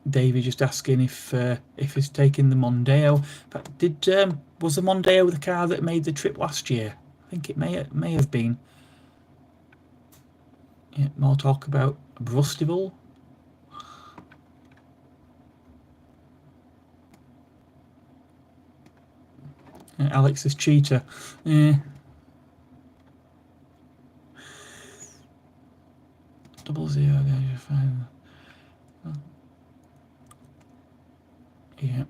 Davey just asking if he's taking the Mondeo. But was the Mondeo the car that made the trip last year? I think it may have been. Yeah, more talk about Rusterville. Alex is cheater. Yeah. 00 fine. Yeah.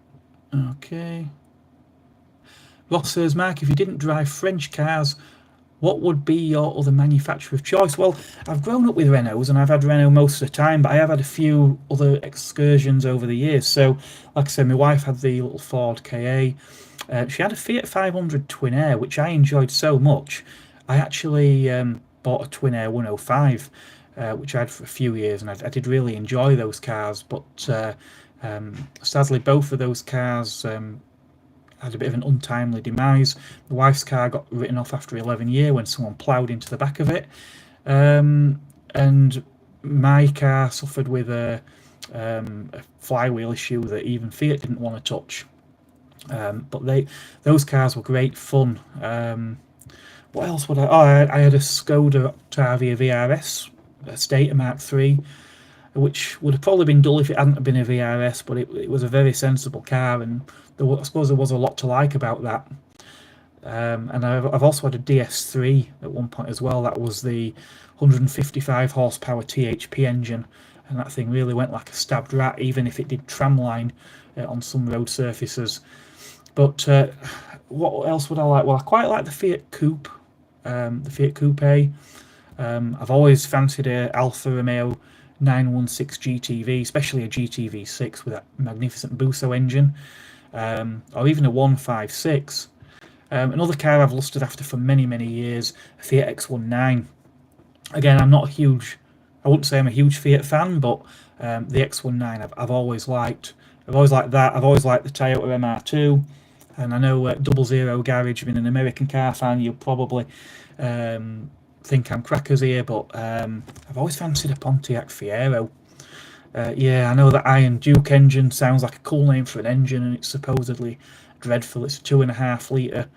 Okay. Ross says, Mark, if you didn't drive French cars, what would be your other manufacturer of choice? Well, I've grown up with Renaults and I've had Renault most of the time, but I have had a few other excursions over the years. So, like I said, my wife had the little Ford KA. She had a Fiat 500 Twin Air, which I enjoyed so much. I actually bought a Twin Air 105, which I had for a few years, and I did really enjoy those cars. But sadly, both of those cars had a bit of an untimely demise. The wife's car got written off after 11 years when someone ploughed into the back of it. And my car suffered with a flywheel issue that even Fiat didn't want to touch. But those cars were great fun. What else would I had a Skoda Octavia VRS, a Stator Mark III, which would have probably been dull if it hadn't been a VRS, but it was a very sensible car, and I suppose there was a lot to like about that. And I've also had a DS3 at one point as well. That was the 155 horsepower THP engine, and that thing really went like a stabbed rat, even if it did tramline on some road surfaces. But what else would I like? Well, I quite like the Fiat Coupe, the Fiat Coupe. I've always fancied a Alfa Romeo 916 GTV, especially a GTV6 with that magnificent Busso engine, or even a 156. Another car I've lusted after for many, many years, a Fiat X19. Again, I wouldn't say I'm a huge Fiat fan, but the X19 I've always liked. I've always liked that. I've always liked the Toyota MR2. And I know 00 Garage, being an American car fan, you'll probably think I'm crackers here, but I've always fancied a Pontiac Fiero. Yeah, I know that Iron Duke engine sounds like a cool name for an engine, and it's supposedly dreadful. It's a 2.5 litre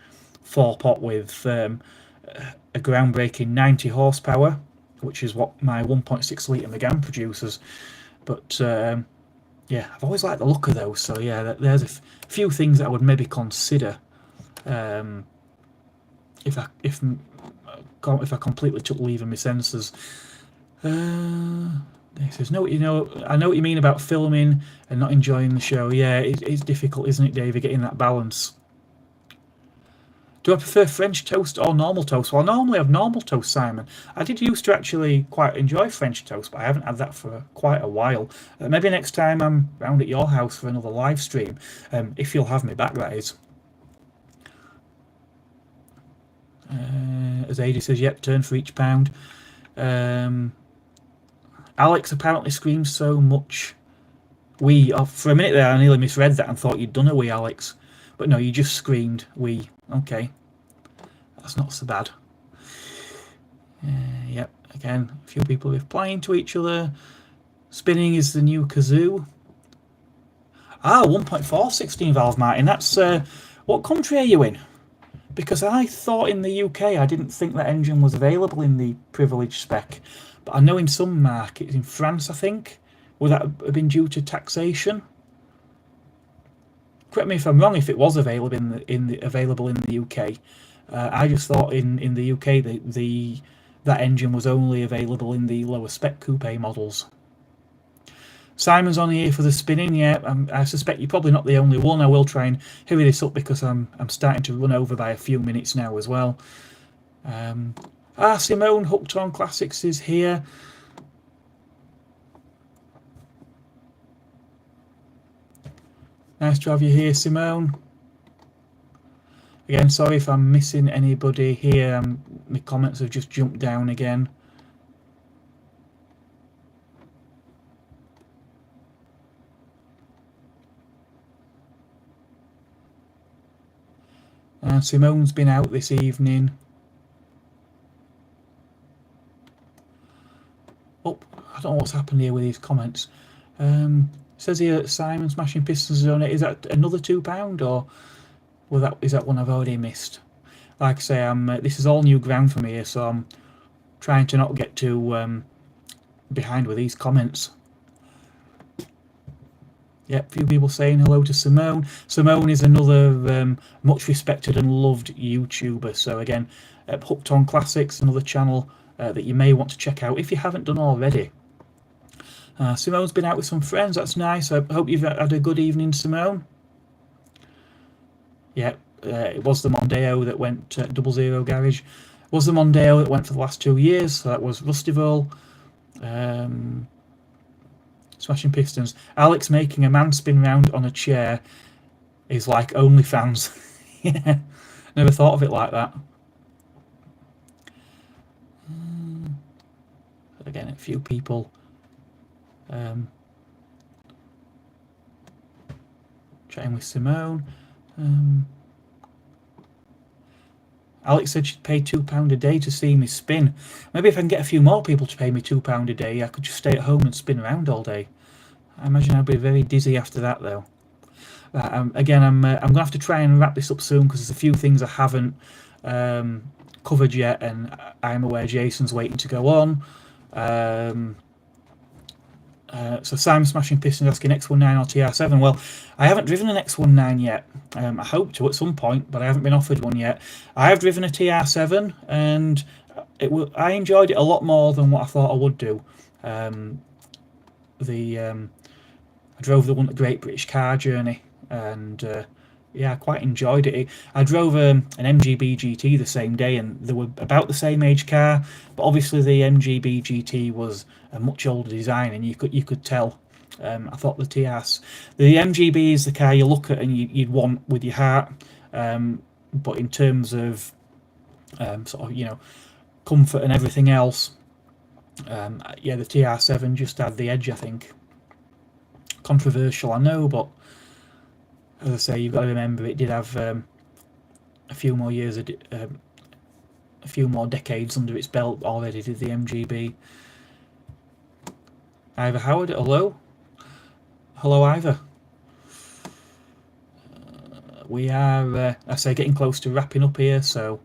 4-pot with a groundbreaking 90 horsepower, which is what my 1.6 litre Megane produces. But yeah, I've always liked the look of those. So yeah, there's a few things that I would maybe consider if I completely took leave of my senses. He says, no, I know what you mean about filming and not enjoying the show. Yeah, it's difficult, isn't it, David, getting that balance. Do I prefer French toast or normal toast? Well, I normally have normal toast, Simon. I did used to actually quite enjoy French toast, but I haven't had that for quite a while. Maybe next time I'm round at your house for another live stream, if you'll have me back, that is. As Adi says, yep, turn for each pound. Alex apparently screams so much. For a minute there, I nearly misread that and thought you'd done a wee, Alex. But no, you just screamed wee. Okay. That's not so bad. Yep, again, a few people replying to each other. Spinning is the new kazoo. 1.4 16 valve, Martin. That's what country are you in? Because I thought in the UK, I didn't think that engine was available in the privilege spec. But I know in some markets, in France, I think, would that have been due to taxation? Correct me if I'm wrong. If it was available available in the UK, I just thought in the UK that engine was only available in the lower spec coupe models. Simon's on here for the spinning. Yeah, I suspect you're probably not the only one. I will try and hurry this up because I'm starting to run over by a few minutes now as well. Simone Hooked on Classics is here. Nice to have you here, Simone. Again, sorry if I'm missing anybody here. My comments have just jumped down again. Simone's been out this evening. Oh, I don't know what's happened here with these comments. Says here that Simon Smashing Pistons donate. Is that another £2 or is that one I've already missed? Like I say, this is all new ground for me here, so I'm trying to not get too behind with these comments. Yeah, a few people saying hello to Simone. Simone is another much respected and loved YouTuber. So again, Hooked on Classics, another channel that you may want to check out if you haven't done already. Simone's been out with some friends. That's nice. I hope you've had a good evening, Simone. Yeah, it was the Mondeo that went 00 Garage. It was the Mondeo that went for the last 2 years. So that was Rustival. Smashing Pistons. Alex making a man spin round on a chair is like OnlyFans. Yeah, never thought of it like that. Again, a few people chatting with Simone. Alex said she'd pay £2 a day to see me spin. Maybe if I can get a few more people to pay me £2 a day, I could just stay at home and spin around all day. I imagine I'd be very dizzy after that, though. Again, I'm going to have to try and wrap this up soon because there's a few things I haven't covered yet, and I'm aware Jason's waiting to go on. So Simon Smashing Pistons asking X19 or TR7. Well, I haven't driven an X19 yet. I hope to at some point, but I haven't been offered one yet. I have driven a TR7, and I enjoyed it a lot more than what I thought I would do. I drove the one at Great British Car Journey, and yeah, I quite enjoyed it. I drove an MGB GT the same day, and they were about the same age car, but obviously the MGB GT was a much older design, and you could tell. I thought the MGB is the car you look at and you'd want with your heart, but in terms of sort of comfort and everything else, yeah, the TR7 just had the edge, I think. Controversial, I know, but as I say, you've got to remember it did have a few more years, a few more decades under its belt already. Did the MGB? Ivor Howard, hello. Hello, Ivor. We are, I say, getting close to wrapping up here, so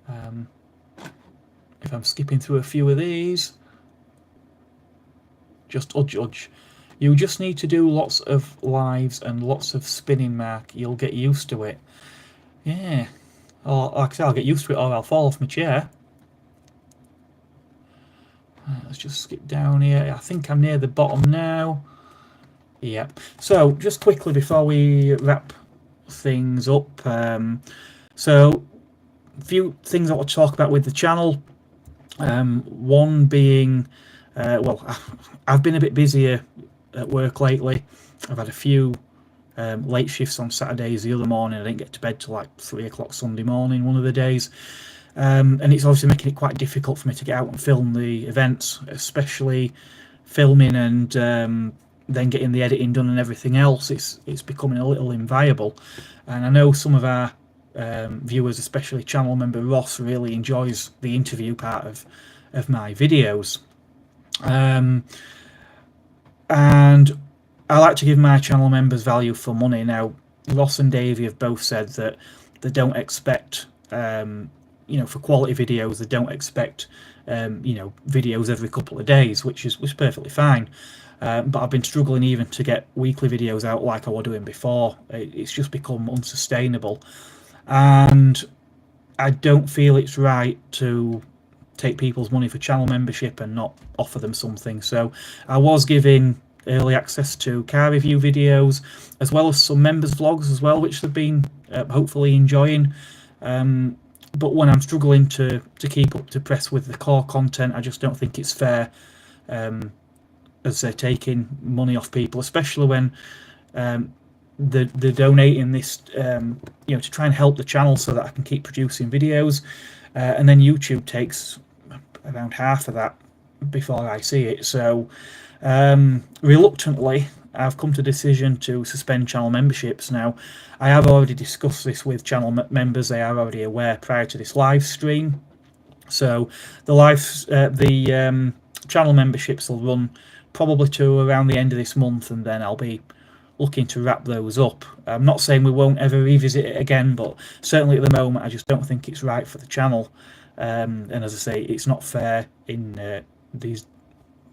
if I'm skipping through a few of these, just udge. You just need to do lots of lives and lots of spinning, Mark. You'll get used to it. Yeah. Or, like I say, I'll get used to it or I'll fall off my chair. Let's just skip down here. I think I'm near the bottom now. Yep. So, just quickly before we wrap things up. So, a few things I want to talk about with the channel. One being, well, I've been a bit busier at work lately. I've had a few late shifts on Saturdays. The other morning I didn't get to bed till like 3 o'clock Sunday morning one of the days, and it's obviously making it quite difficult for me to get out and film the events, especially filming and then getting the editing done and everything else. It's becoming a little inviable, and I know some of our viewers, especially channel member Ross, really enjoys the interview part of my videos. And I like to give my channel members value for money. Now, Ross and Davey have both said that they don't expect, for quality videos, they don't expect, videos every couple of days, which is perfectly fine. But I've been struggling even to get weekly videos out like I was doing before. It's just become unsustainable. And I don't feel it's right to take people's money for channel membership and not offer them something. So I was giving early access to car review videos, as well as some members vlogs as well, which they've been hopefully enjoying. But when I'm struggling to keep up to press with the core content, I just don't think it's fair, as they're taking money off people, especially when they're donating this, to try and help the channel so that I can keep producing videos, and then YouTube takes around half of that before I see it. So reluctantly, I've come to the decision to suspend channel memberships. Now, I have already discussed this with channel members. They are already aware prior to this live stream. So the channel memberships will run probably to around the end of this month, and then I'll be looking to wrap those up. I'm not saying we won't ever revisit it again, but certainly at the moment I just don't think it's right for the channel. And as I say, it's not fair in these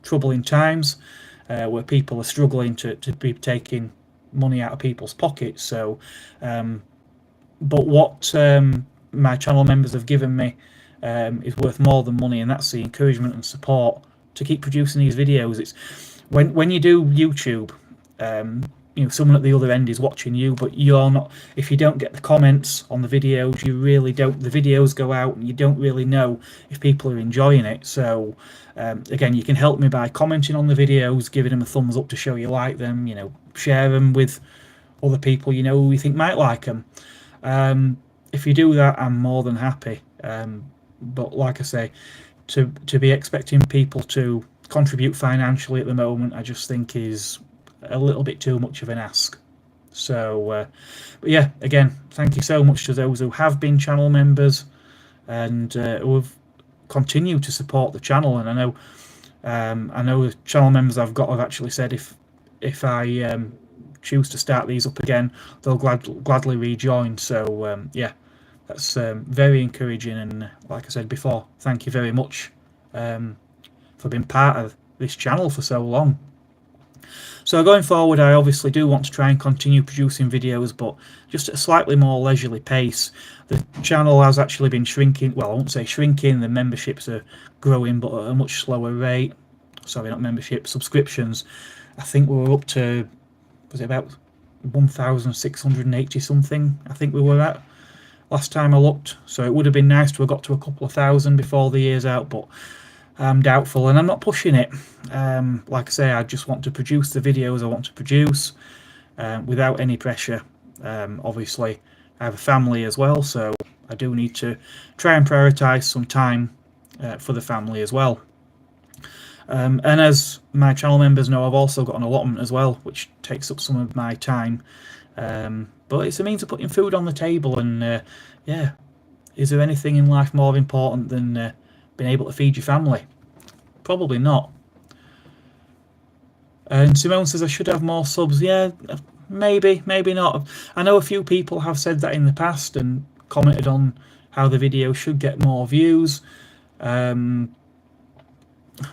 troubling times where people are struggling to be taking money out of people's pockets. So but what my channel members have given me is worth more than money, and that's the encouragement and support to keep producing these videos. It's when you do YouTube, someone at the other end is watching you, but you're not. If you don't get the comments on the videos, you really don't. The videos go out, and you don't really know if people are enjoying it. So again, you can help me by commenting on the videos, giving them a thumbs up to show you like them. Share them with other people who you think might like them. If you do that, I'm more than happy. But like I say, to be expecting people to contribute financially at the moment, I just think is a little bit too much of an ask. So but yeah, again, thank you so much to those who have been channel members and who have continued to support the channel. And I know the channel members I've got have actually said if I choose to start these up again, they'll gladly rejoin. So yeah, that's very encouraging, and like I said before, thank you very much for being part of this channel for so long. So going forward, I obviously do want to try and continue producing videos, but just at a slightly more leisurely pace. The channel has actually been shrinking. Well, I won't say shrinking, the memberships are growing, but at a much slower rate. Sorry, not memberships, subscriptions. I think we were up to, was it about 1,680 something, I think we were at last time I looked. So it would have been nice to have got to a couple of thousand before the year's out, but I'm doubtful, and I'm not pushing it. Like I say, I just want to produce the videos I want to produce without any pressure. Obviously, I have a family as well, so I do need to try and prioritise some time for the family as well. And as my channel members know, I've also got an allotment as well, which takes up some of my time. But it's a means of putting food on the table, and yeah, is there anything in life more important than being able to feed your family? Probably not. And Simone says I should have more subs. Yeah, maybe not. I know a few people have said that in the past and commented on how the video should get more views.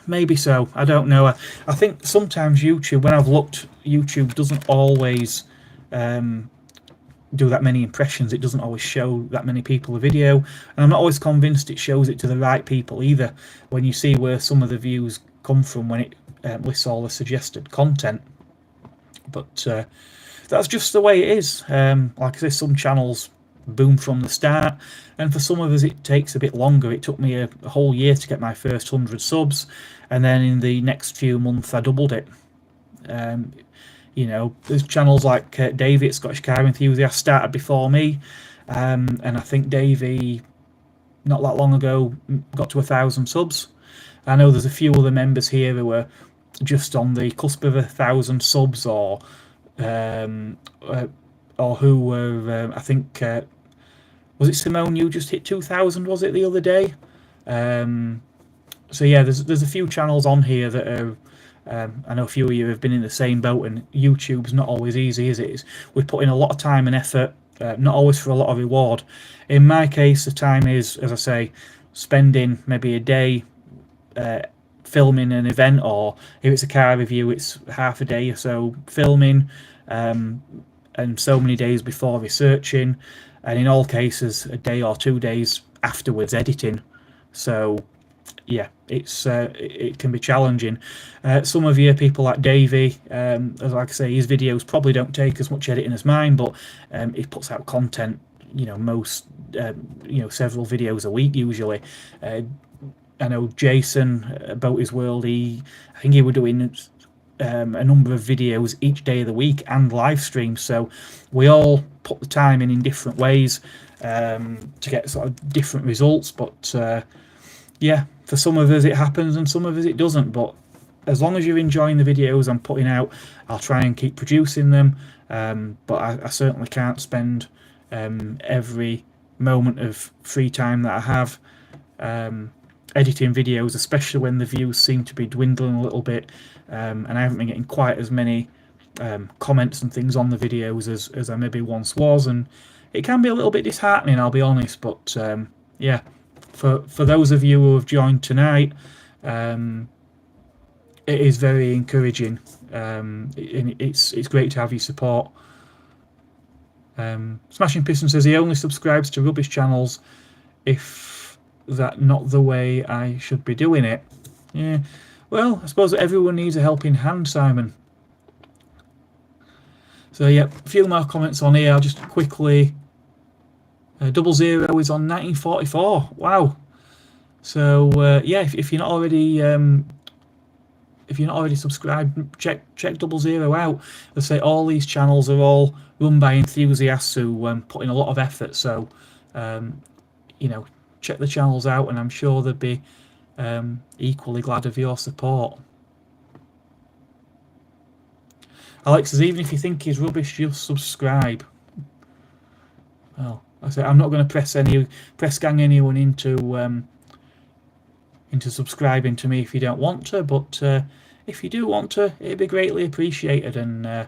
Maybe so, I don't know. I think sometimes YouTube, when I've looked, YouTube doesn't always do that many impressions. It doesn't always show that many people a video, and I'm not always convinced it shows it to the right people either, when you see where some of the views come from when it lists all the suggested content. But that's just the way it is. Like I say, some channels boom from the start, and for some of us it takes a bit longer. It took me a whole year to get my first 100 subs, and then in the next few months I doubled it. There's channels like Davey at Scottish Car Enthusiast started before me, and I think Davey not that long ago got to 1,000 subs. I know there's a few other members here who are just on the cusp of 1,000 subs, or who were I think was it Simone, you just hit 2,000, was it, the other day? So yeah, there's a few channels on here that are I know a few of you have been in the same boat, and YouTube's not always easy, is it? We put in a lot of time and effort, not always for a lot of reward. In my case, the time is, as I say, spending maybe a day filming an event, or if it's a car review, it's half a day or so filming, and so many days before researching, and in all cases a day or 2 days afterwards editing. So yeah, it can be challenging. Some of you people like Davey, as like I say, his videos probably don't take as much editing as mine, but he puts out content, most several videos a week usually. I know Jason about his world. I think he were doing a number of videos each day of the week and live streams. So we all put the time in different ways to get sort of different results. But yeah, for some of us it happens and some of us it doesn't. But as long as you're enjoying the videos I'm putting out, I'll try and keep producing them. But I certainly can't spend every moment of free time that I have editing videos, especially when the views seem to be dwindling a little bit, and I haven't been getting quite as many comments and things on the videos as I maybe once was, and it can be a little bit disheartening, I'll be honest. But yeah, for those of you who have joined tonight, it is very encouraging. It's great to have your support. Smashing Piston says he only subscribes to rubbish channels if that not the way I should be doing it. Yeah, well, I suppose everyone needs a helping hand, Simon. So yeah, a few more comments on here. I'll just quickly 00 is on 1944. Wow. So yeah, if you're not already subscribed, check 00 out. Let's say all these channels are all run by enthusiasts who put in a lot of effort. So check the channels out, and I'm sure they'd be equally glad of your support. Alex says, even if you think he's rubbish, just subscribe. Well, I say I'm not going to press gang anyone into subscribing to me if you don't want to, but if you do want to, it'd be greatly appreciated. And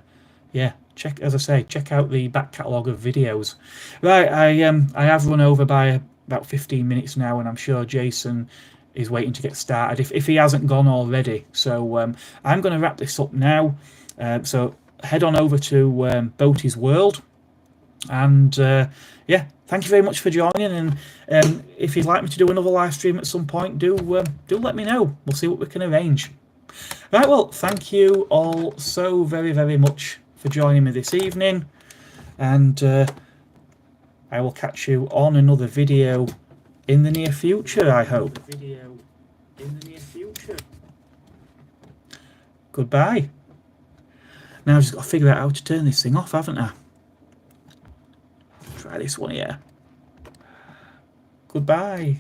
yeah, check out the back catalogue of videos. Right, I have run over by about 15 minutes now, and I'm sure Jason is waiting to get started if he hasn't gone already. So I'm going to wrap this up now. So head on over to Boaty's World, and yeah, thank you very much for joining. And if you'd like me to do another live stream at some point, do let me know. We'll see what we can arrange. Right, well, thank you all so very, very much for joining me this evening, and I will catch you on another video in the near future, I hope. Goodbye. Now I've just got to figure out how to turn this thing off, haven't I? Try this one here. Goodbye.